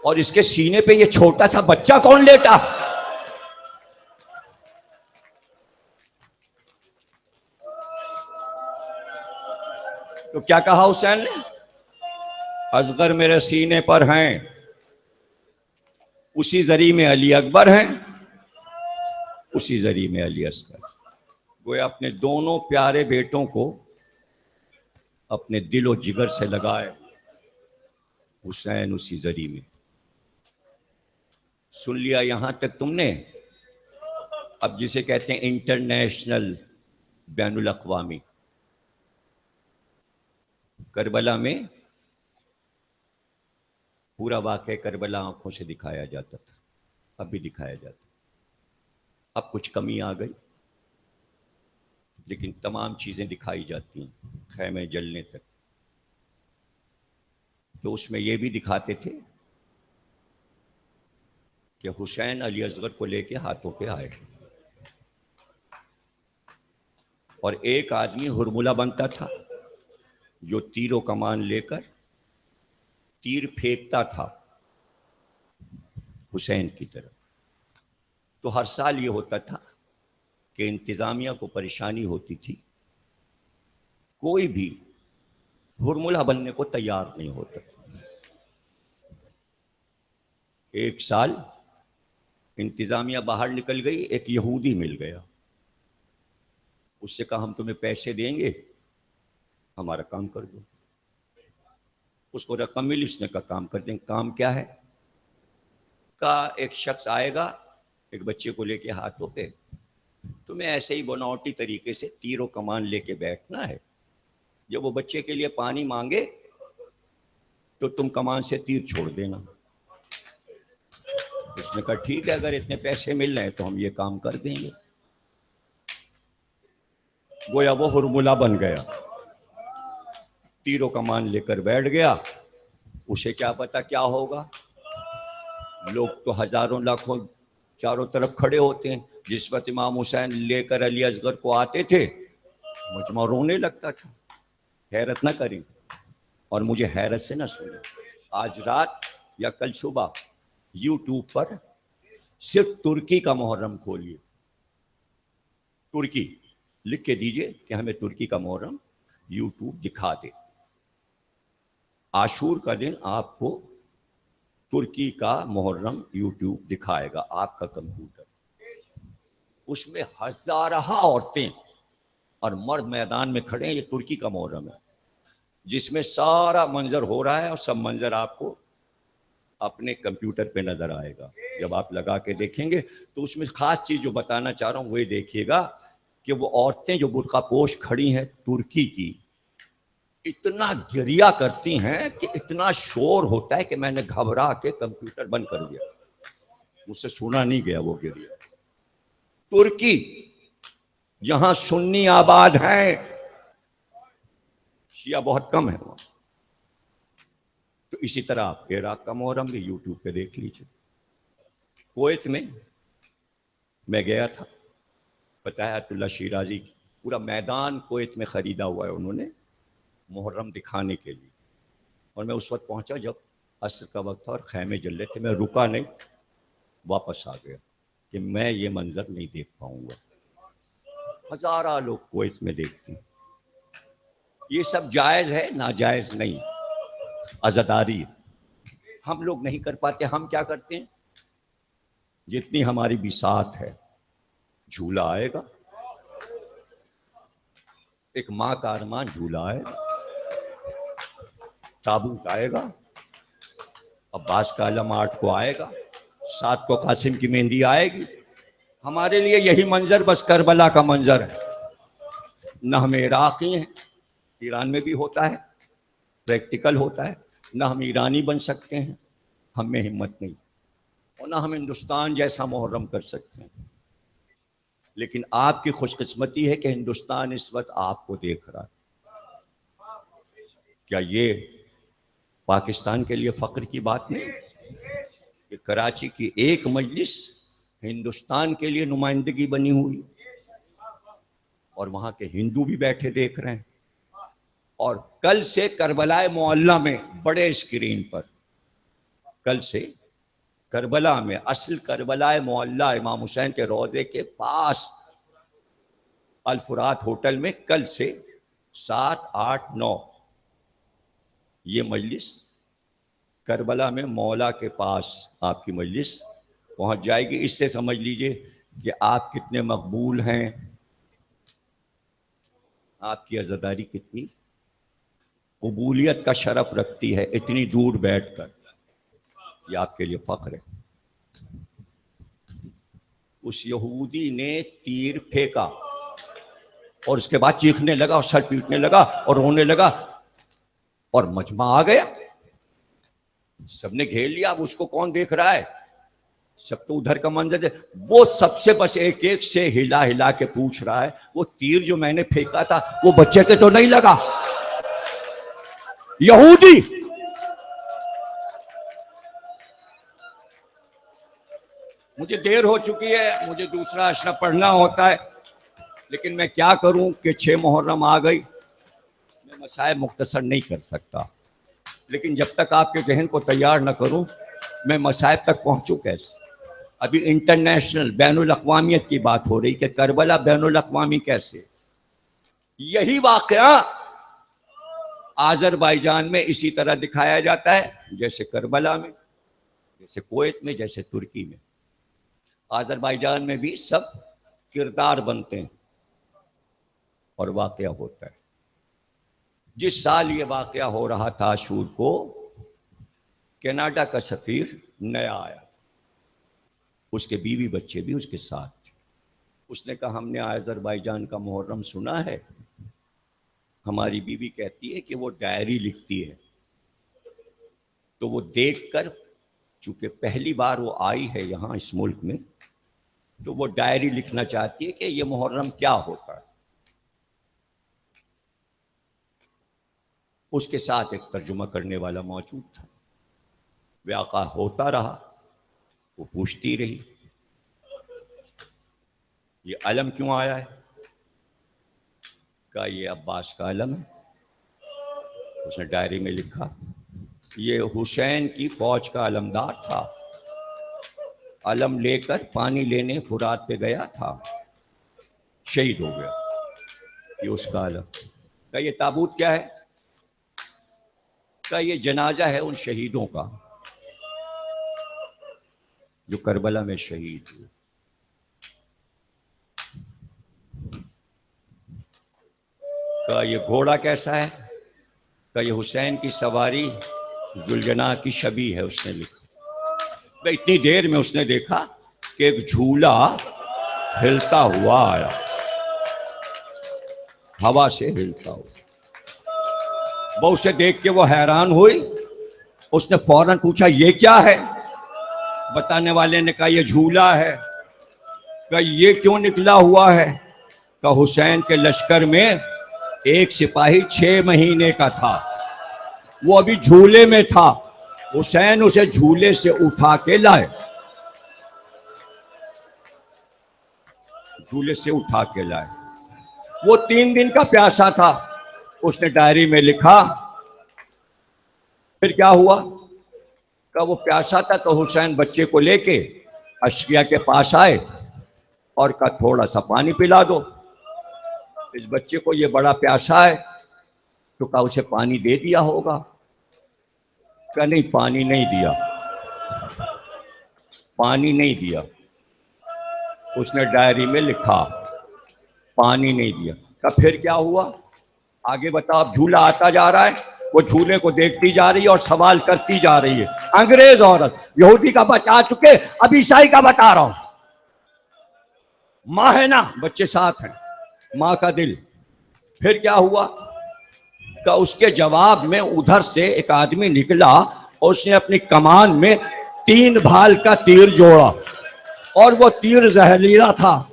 और इसके सीने पे ये छोटा सा बच्चा कौन लेटा। तो क्या कहा हुसैन ने, असगर मेरे सीने पर हैं, उसी जरी में अली अकबर हैं, उसी जरी में अली असगर। गोया अपने दोनों प्यारे बेटों को अपने दिलो जिगर से लगाए, हुसैन उसी जरी में। सुन लिया यहां तक तुमने? अब जिसे कहते हैं इंटरनेशनल, बैनुल अक़वामी, करबला में पूरा वाक़या करबला आंखों से दिखाया जाता था, अब भी दिखाया जाता। अब कुछ कमी आ गई, लेकिन तमाम चीजें दिखाई जाती हैं खैमे जलने तक। तो उसमें यह भी दिखाते थे कि हुसैन अली असगर को लेके हाथों पे आए, और एक आदमी हुरमुला बनता था जो तीरों कमान लेकर तीर फेंकता था हुसैन की तरफ। तो हर साल ये होता था कि इंतजामिया को परेशानी होती थी, कोई भी हुरमुला बनने को तैयार नहीं होता। एक साल इंतजामिया बाहर निकल गई, एक यहूदी मिल गया, उससे कहा हम तुम्हें पैसे देंगे, हमारा काम कर दो। उसको रकम मिली, उसने कहा काम कर देंगे। काम क्या है? का एक शख्स आएगा एक बच्चे को लेके हाथों पे, तुम्हें ऐसे ही बनावटी तरीके से तीरों कमान लेके बैठना है, जब वो बच्चे के लिए पानी मांगे तो तुम कमान से तीर छोड़ देना। उसने कहा ठीक है, अगर इतने पैसे मिल रहे हैं तो हम ये काम कर देंगे। गोया वो हुरमुला बन गया, तीरों कमान लेकर बैठ गया। उसे क्या पता क्या होगा, लोग तो हजारों लाखों चारों तरफ खड़े होते हैं। जिस वक्त इमाम हुसैन लेकर अली असगर को आते थे, मुझमा रोने लगता था। हैरत ना करें और मुझे हैरत से ना सुने, आज रात या कल सुबह यूट्यूब पर सिर्फ तुर्की का मुहर्रम खोलिए, तुर्की लिख के दीजिए कि हमें तुर्की का मुहर्रम यूट्यूब दिखा दे। आशूर का दिन आपको तुर्की का मुहर्रम यूट्यूब दिखाएगा, आपका कंप्यूटर। उसमें हजारों औरतें और मर्द मैदान में खड़े हैं। ये तुर्की का मुहर्रम है जिसमें सारा मंजर हो रहा है, और सब मंजर आपको अपने कंप्यूटर पे नजर आएगा। जब आप लगा के देखेंगे तो उसमें खास चीज जो बताना चाह रहा हूं वही देखिएगा कि वो औरतें जो बुर्का पोश खड़ी हैं तुर्की की, इतना गिरिया करती हैं कि इतना शोर होता है कि मैंने घबरा के कंप्यूटर बंद कर दिया, मुझसे सुना नहीं गया वो गिरिया। तुर्की जहां सुन्नी आबाद हैं, शिया बहुत कम है वहां। तो इसी तरह आप इराक का मुहर्रम भी यूट्यूब पे देख लीजिए। कुवैत में मैं गया था, बताया अतुल्ला शिराजी, पूरा मैदान कुवैत में खरीदा हुआ है उन्होंने मुहर्रम दिखाने के लिए। और मैं उस वक्त पहुंचा जब असर का वक्त था और खैमे जल रहे थे। मैं रुका नहीं, वापस आ गया कि मैं ये मंजर नहीं देख पाऊंगा। हजारा लोग कुवैत में देखते हैं। ये सब जायज है, नाजायज नहीं, आजादारी है। हम लोग नहीं कर पाते, हम क्या करते हैं, जितनी हमारी बिसात है, झूला आएगा, एक माँ का अरमान झूला आएगा, ताबूत आएगा, अब्बास का आलम 8 को आएगा, 7 को कासिम की मेहंदी आएगी। हमारे लिए यही मंजर बस करबला का मंजर है। न हम इराकी हैं, ईरान में भी होता है, प्रैक्टिकल होता है, ना हम ईरानी बन सकते हैं, हम में हिम्मत नहीं, और ना हम हिंदुस्तान जैसा मुहर्रम कर सकते हैं। लेकिन आपकी खुशकिस्मती है कि हिंदुस्तान इस वक्त आपको देख रहा है। क्या ये पाकिस्तान के लिए फख्र की बात नहीं कि कराची की एक मजलिस हिंदुस्तान के लिए नुमाइंदगी बनी हुई, और वहां के हिंदू भी बैठे देख रहे हैं। और कल से करबलाए मोहल्ला में बड़े स्क्रीन पर, कल से करबला में, असल करबलाए मोहल्ला इमाम हुसैन के रोजे के पास अल फुरात होटल में कल से 7, 8, 9 ये मजलिस करबला में मौला के पास आपकी मजलिस पहुंच जाएगी। इससे समझ लीजिए कि आप कितने मकबूल हैं, आपकी अज़ादारी कितनी कबूलियत का शरफ रखती है। इतनी दूर बैठकर ये आपके लिए फख्र है। उस यहूदी ने तीर फेंका और उसके बाद चीखने लगा और सर पीटने लगा और रोने लगा और मजमा आ गया, सबने घेर लिया। अब उसको कौन देख रहा है, सब तो उधर का मंजर है। वो सबसे बस एक एक से हिला हिला के पूछ रहा है, वो तीर जो मैंने फेंका था वो बच्चे के तो नहीं लगा? यहूदी मुझे देर हो चुकी है, मुझे दूसरा अशरा पढ़ना होता है, लेकिन मैं क्या करूं कि 6 मुहर्रम आ गई, मैं मसाइल मुख्तसर नहीं कर सकता। लेकिन जब तक आपके जहन को तैयार न करूं, मैं मसाइब तक पहुंचूं कैसे? अभी इंटरनेशनल बैनुल अक़वामियत की बात हो रही कि करबला बैनुल अक़वामी कैसे। यही वाक़या आज़रबाईजान में इसी तरह दिखाया जाता है जैसे करबला में, जैसे कुवैत में, जैसे तुर्की में। आज़रबाईजान में भी सब किरदार बनते हैं और वाक़या होता है। जिस साल ये वाक़या हो रहा था आशूर को, कनाडा का सफ़ीर नया आया, उसके बीवी बच्चे भी उसके साथ थे। उसने कहा हमने आज़रबाईजान का मुहर्रम सुना है। हमारी बीवी कहती है कि वो डायरी लिखती है, तो वो देखकर, चूंकि पहली बार वो आई है यहाँ इस मुल्क में, तो वो डायरी लिखना चाहती है कि ये मुहर्रम क्या होता है। उसके साथ एक तर्जुमा करने वाला मौजूद था। वाक़ा होता रहा, वो पूछती रही ये अलम क्यों आया है? कहा ये अब्बास का अलम है। उसने डायरी में लिखा ये हुसैन की फौज का अलमदार था, अलम लेकर पानी लेने फुरात पे गया था, शहीद हो गया, ये उसका अलम। कहा ये ताबूत क्या है? कहा ये जनाजा है उन शहीदों का जो करबला में शहीद हुए। कहा ये घोड़ा कैसा है? कहा ये हुसैन की सवारी जुलजना की शबी है। उसने लिखा। भाई इतनी देर में उसने देखा कि एक झूला हिलता हुआ आया, हवा से हिलता हुआ। वो उसे देख के वो हैरान हुई। उसने फौरन पूछा ये क्या है? बताने वाले ने कहा ये झूला है। कहा ये क्यों निकला हुआ है? कहा हुसैन के लश्कर में एक सिपाही 6 महीने का था, वो अभी झूले में था, हुसैन उसे झूले से उठा के लाए, झूले से उठा के लाए। वो 3 दिन का प्यासा था। उसने डायरी में लिखा फिर क्या हुआ? का वो प्यासा था तो हुसैन बच्चे को लेके अशकिया के पास आए और कहा थोड़ा सा पानी पिला दो, इस बच्चे को ये बड़ा प्यासा है। तो कहा उसे पानी दे दिया होगा? कहा नहीं, पानी नहीं दिया, पानी नहीं दिया। उसने डायरी में लिखा पानी नहीं दिया। कहा फिर क्या हुआ? आगे बताओ। अब झूला आता जा रहा है, वो झूले को देखती जा रही है और सवाल करती जा रही है। अंग्रेज औरत, यहूदी का बचा चुके, अब ईसाई का बता रहा हूं। माँ है ना, बच्चे साथ हैं, माँ का दिल। फिर क्या हुआ? का उसके जवाब में उधर से एक आदमी निकला और उसने अपनी कमान में 3 भाल का तीर जोड़ा और वो तीर जहरीला था।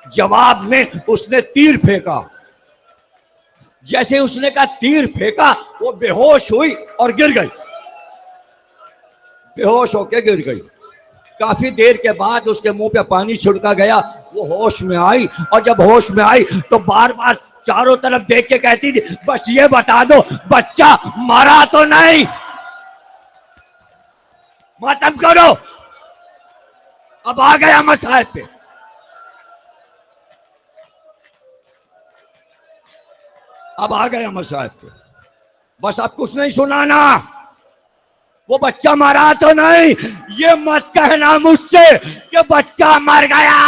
जवाब में उसने तीर फेंका। जैसे उसने कहा तीर फेंका, वो बेहोश हुई और गिर गई, बेहोश होके गिर गई। काफी देर के बाद उसके मुंह पे पानी छिड़का गया, वो होश में आई, और जब होश में आई तो बार बार चारों तरफ देख के कहती थी बस ये बता दो बच्चा मरा तो नहीं, मातम करो। अब आ गया मसाइब पे। अब आ गया मसाइब पे। बस अब कुछ नहीं सुनाना, वो बच्चा मरा तो नहीं। ये मत कहना मुझसे कि बच्चा मर गया।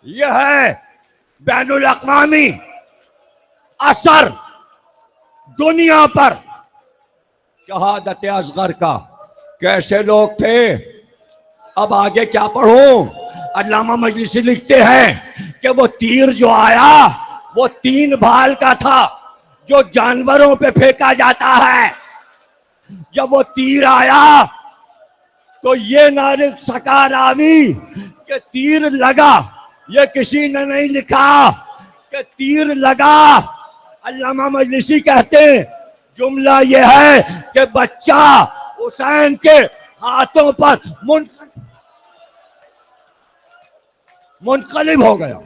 यह है बैनुल अक़वामी असर दुनिया पर शहादत असगर का। कैसे लोग थे, अब आगे क्या पढ़ूं। अल्लामा मजलिसी लिखते हैं कि वो तीर जो आया वो 3 भाल का था जो जानवरों पे फेंका जाता है। जब वो तीर आया तो ये ना लिख सका रावी कि तीर लगा, ये किसी ने नहीं लिखा कि तीर लगा। अल्लामा मजलिसी कहते हैं जुमला ये है कि बच्चा हुसैन के हाथों पर मुनकलिब हो गया।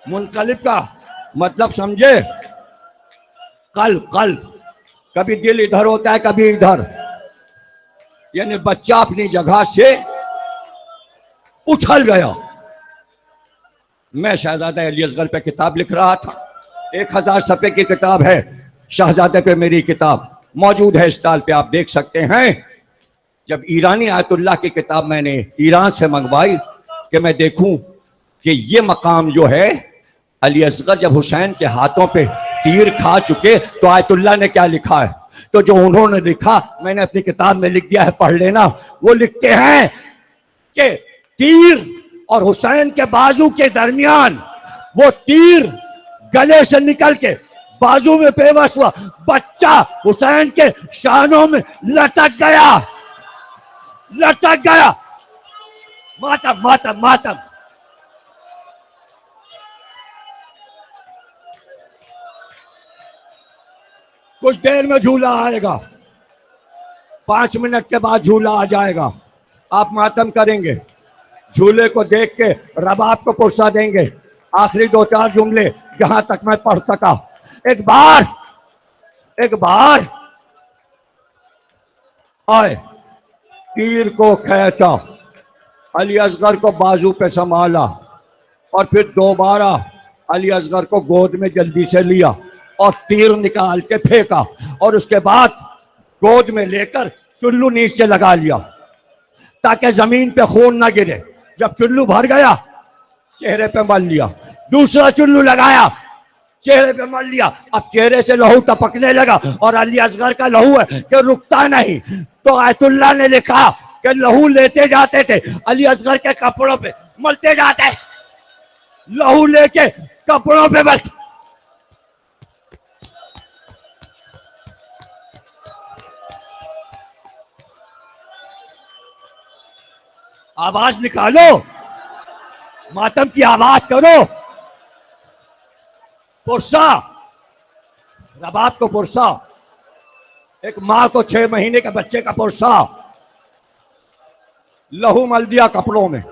मुनकलिब का मतलब समझे, कल्ब कभी दिल इधर होता है कभी इधर, यानी बच्चा अपनी जगह से उछल गया। मैं शहजादा अली असगर पे किताब लिख रहा था, 1000 सफ़े की किताब है, शहजादे पे मेरी किताब मौजूद है स्टॉल पे, आप देख सकते हैं। जब ईरानी आयतुल्लाह की किताब मैंने ईरान से मंगवाई कि मैं देखूं कि ये मकाम जो है अली असगर जब हुसैन के हाथों पे तीर खा चुके तो आयतुल्लाह ने क्या लिखा है, तो जो उन्होंने लिखा मैंने अपनी किताब में लिख दिया है, पढ़ लेना। वो लिखते हैं कि तीर और हुसैन के बाजू के दरमियान वो तीर गले से निकल के बाजू में पेवस्त हुआ, बच्चा हुसैन के शानों में लटक गया। मातम मातम मातम। कुछ देर में झूला आएगा, 5 मिनट के बाद झूला आ जाएगा, आप मातम करेंगे। झूले को देख के रबाब को पुरसा देंगे। आखिरी 2-4 जुमले जहां तक मैं पढ़ सका। एक बार आए, तीर को खींचा, अली असगर को बाजू पे संभाला और फिर दोबारा अली असगर को गोद में जल्दी से लिया और तीर निकाल के फेंका और उसके बाद गोद में लेकर चुल्लू नीचे लगा लिया ताकि जमीन पे खून ना गिरे। जब चुल्लू भर गया चेहरे पे मल लिया, दूसरा चुल्लू लगाया, चेहरे पे मल लिया। अब चेहरे से लहू टपकने लगा और अली असगर का लहू है कि रुकता नहीं। तो आयतुल्लाह ने लिखा कि लहू लेते जाते थे, अली असगर के कपड़ों पे मलते जाते, लहू लेके कपड़ों पे मलते। आवाज निकालो, मातम की आवाज करो। पुरसा, रबाब को पुरसा, एक मां को 6 महीने के बच्चे का पुरसा, लहू मल दिया कपड़ों में।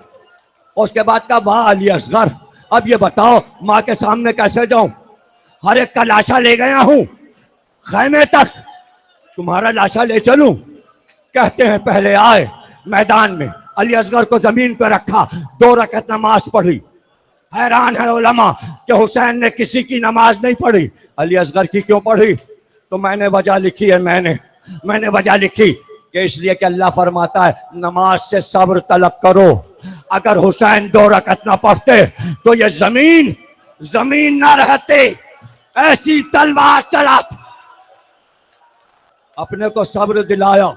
उसके बाद का वाह अली असगर, अब ये बताओ मां के सामने कैसे जाऊं, हर एक का लाशा ले गया हूं खैमे तक, तुम्हारा लाशा ले चलूं। कहते हैं पहले आए मैदान में, अली असगर को जमीन पर रखा, 2 रकअत नमाज पढ़ी। हैरान है उलमा कि हुसैन ने किसी की नमाज नहीं पढ़ी, अली असगर की क्यों पढ़ी। तो मैंने वजह लिखी है, मैंने वजह लिखी कि इसलिए कि अल्लाह फरमाता है नमाज से सब्र तलब करो। अगर हुसैन 2 रकअत ना पढ़ते तो ये जमीन ना रहते, ऐसी तलवार चलाते। अपने को सब्र दिलाया,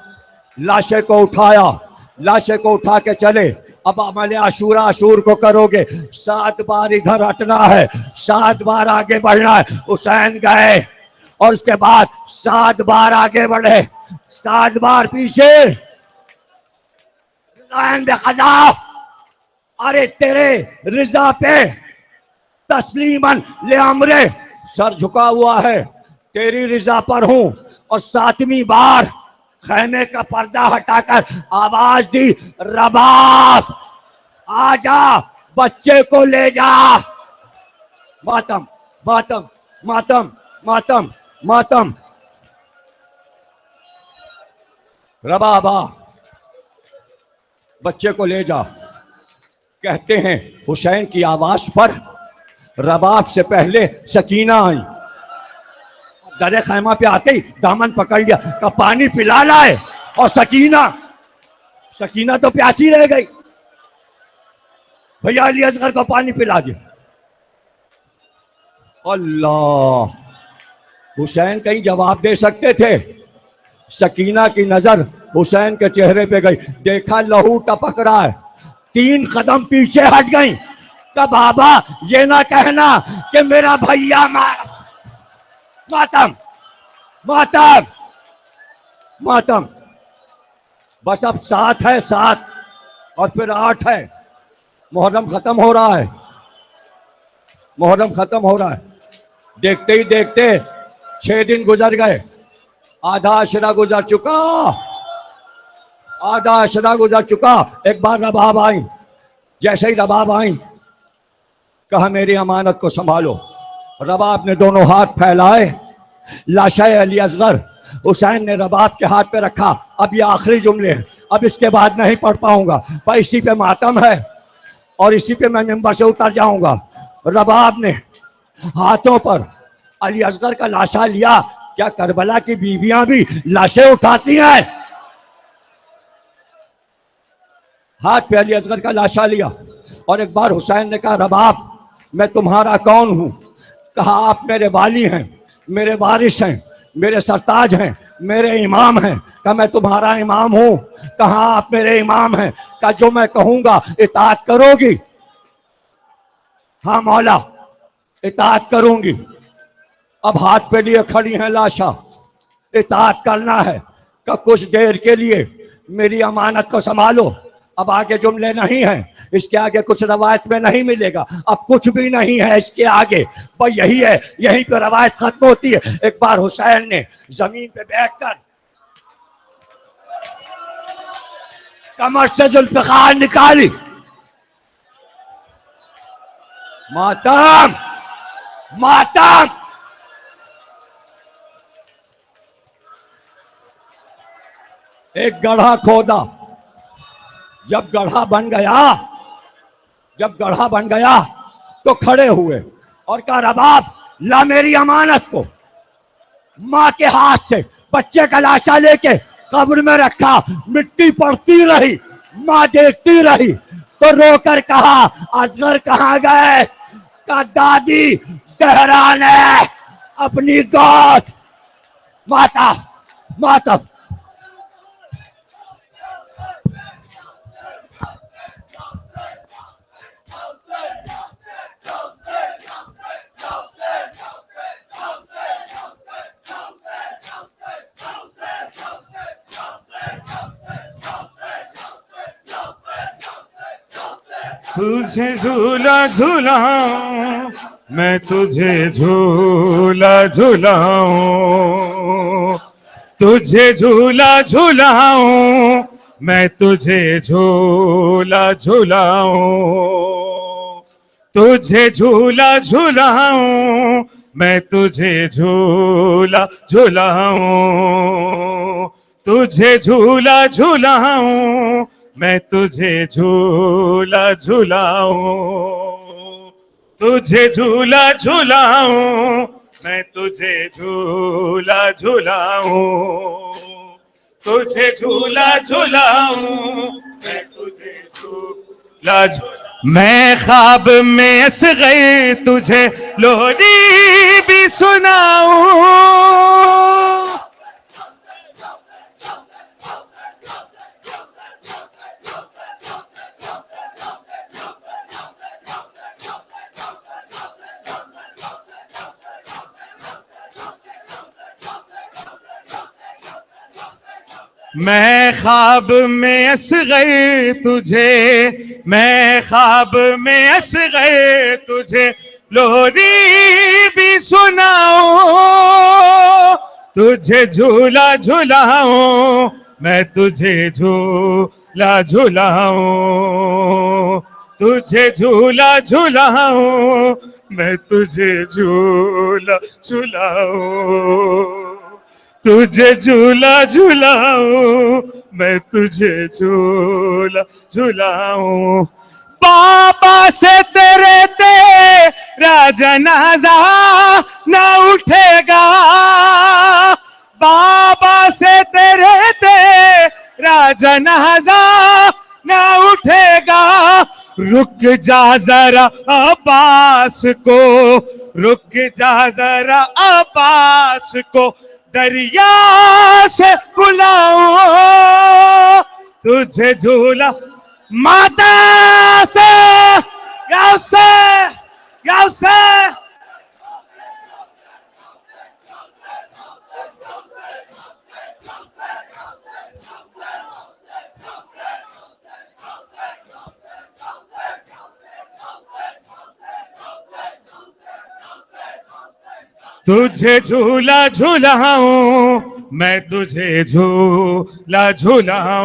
लाशे को उठाया, लाशे को उठा के चले। अब अमले आशूर को करोगे, 7 बार इधर हटना है, 7 बार आगे बढ़ना है। हुसैन गए और उसके बाद 7 बार आगे बढ़े, 7 बार पीछे। अरे तेरे रिजा पे तस्लीमन ले अमरे, सर झुका हुआ है, तेरी रिजा पर हूं। और 7वीं बार खैमे का पर्दा हटाकर आवाज दी, रबाब आजा, बच्चे को ले जा। मातम मातम मातम मातम मातम। रबाबा बच्चे को ले जा। कहते हैं हुसैन की आवाज पर रबाब से पहले सकीना आई। दरे खैमा पे आते ही दामन पकड़ लिया, का पानी पिला लाए। और सकीना तो प्यासी रह गई, भैया अली असगर को पानी पिला दिया। अल्लाह, हुसैन कहीं जवाब दे सकते थे। सकीना की नजर हुसैन के चेहरे पे गई, देखा लहू टपक रहा है, 3 कदम पीछे हट गई। का बाबा ये ना कहना कि मेरा भैया मातम मातम मातम। बस अब 7 है, 7 और फिर 8 है। मुहर्रम खत्म हो रहा है, मुहर्रम खत्म हो रहा है। देखते ही देखते 6 दिन गुजर गए, आधा अशरा गुजर चुका, आधा अशरा गुजर चुका। एक बार रबाब आई, जैसे ही रबाब आई कहा मेरी अमानत को संभालो। रबाब ने दोनों हाथ फैलाए, लाशाए अली असगर हुसैन ने रबाब के हाथ पे रखा। अब ये आखिरी जुमले हैं, अब इसके बाद नहीं पढ़ पाऊंगा, पर इसी पे मातम है और इसी पे मैं मिंबर से उतर जाऊंगा। रबाब ने हाथों पर अली असगर का लाशा लिया। क्या करबला की बीवियां भी लाशें उठाती हैं? हाथ पे अली असगर का लाशा लिया और एक बार हुसैन ने कहा रबाब मैं तुम्हारा कौन हूं? कहा आप मेरे वाली हैं, मेरे वारिस हैं, मेरे सरताज हैं, मेरे इमाम हैं। कहा मैं तुम्हारा इमाम हूं। कहा आप मेरे इमाम हैं। कहा जो मैं कहूंगा इताअत करोगी? हाँ मौला इताअत करूंगी। अब हाथ पे लिए खड़ी हैं लाशा, इताअत करना है। का कुछ देर के लिए मेरी अमानत को संभालो। अब आगे जुमले नहीं हैं, इसके आगे कुछ रवायत में नहीं मिलेगा। अब कुछ भी नहीं है इसके आगे, बस यही है, यहीं पे रवायत खत्म होती है। एक बार हुसैन ने जमीन पे बैठकर कमर से जुल्फ़िकार निकाली। मातम मातम। एक गढ़ा खोदा, जब गढ़ा बन गया तो खड़े हुए और कहा रबाब ला मेरी अमानत को। माँ के हाथ से बच्चे का लाशा लेके कब्र में रखा, मिट्टी पड़ती रही, माँ देखती रही तो रोकर कहा असगर कहाँ गए? का दादी जहरा ने अपनी गोद। माता तुझे झूला झूलाऊं मैं, तुझे झूला झूलाऊं, तुझे झूला झूलाऊं मैं, तुझे झूला झूलाऊं, तुझे झूला झूलाऊं मैं, तुझे झूला झूलाऊं, तुझे झूला झूलाऊं मैं, तुझे झूला झूलाऊं, तुझे झूला झूलाऊं मैं, तुझे झूला झूलाऊं, तुझे झूला झूलाऊं मैं, तुझे झूला मैं ख्वाब में असग़र तुझे लोरी भी सुनाऊं, मैं ख्वाब में असग़र तुझे, मैं ख्वाब में असग़र तुझे लोरी भी सुनाऊं, तुझे झूला झूलाऊं मैं, तुझे झूला झूलाऊं, तुझे झूला झूलाऊं मैं, तुझे झूला झूलाऊं, तुझे झूला झूलाऊं मैं, तुझे झूला झूलाऊं। बाबा से तेरा जनाजा न उठेगा, बाबा से तेरा जनाजा न उठेगा। रुक जा जरा अब्बास को, रुक जा जरा अब्बास को, दरिया से बुलाऊं तुझे झूला माता से, या से तुझे झूला झूलाऊं, मैं तुझे झूला झूलाऊं,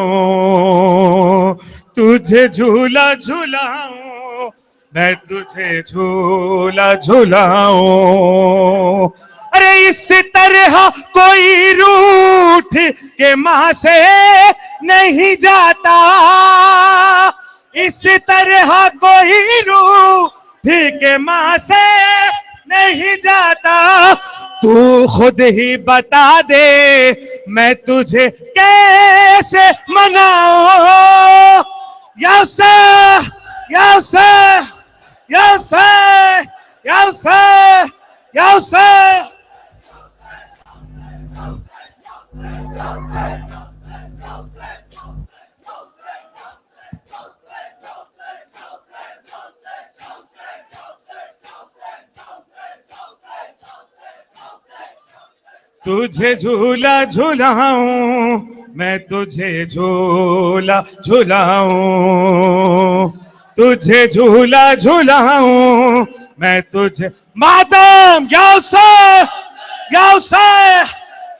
तुझे झूला झूलाऊं, मैं तुझे झूला झूलाऊं। अरे इस तरह कोई रूठ के मां से नहीं जाता, इस तरह कोई रूठ के मां से नहीं जाता। तू खुद ही बता दे मैं तुझे कैसे मनाऊं। यौसे यौसे यौसे यौसे यौसे तुझे झूला झूलाऊं, मैं तुझे झूला झूलाऊं, तुझे झूला झूलाऊं, मैं तुझे मातम यौसे यौसे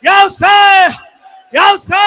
यौसे यौसे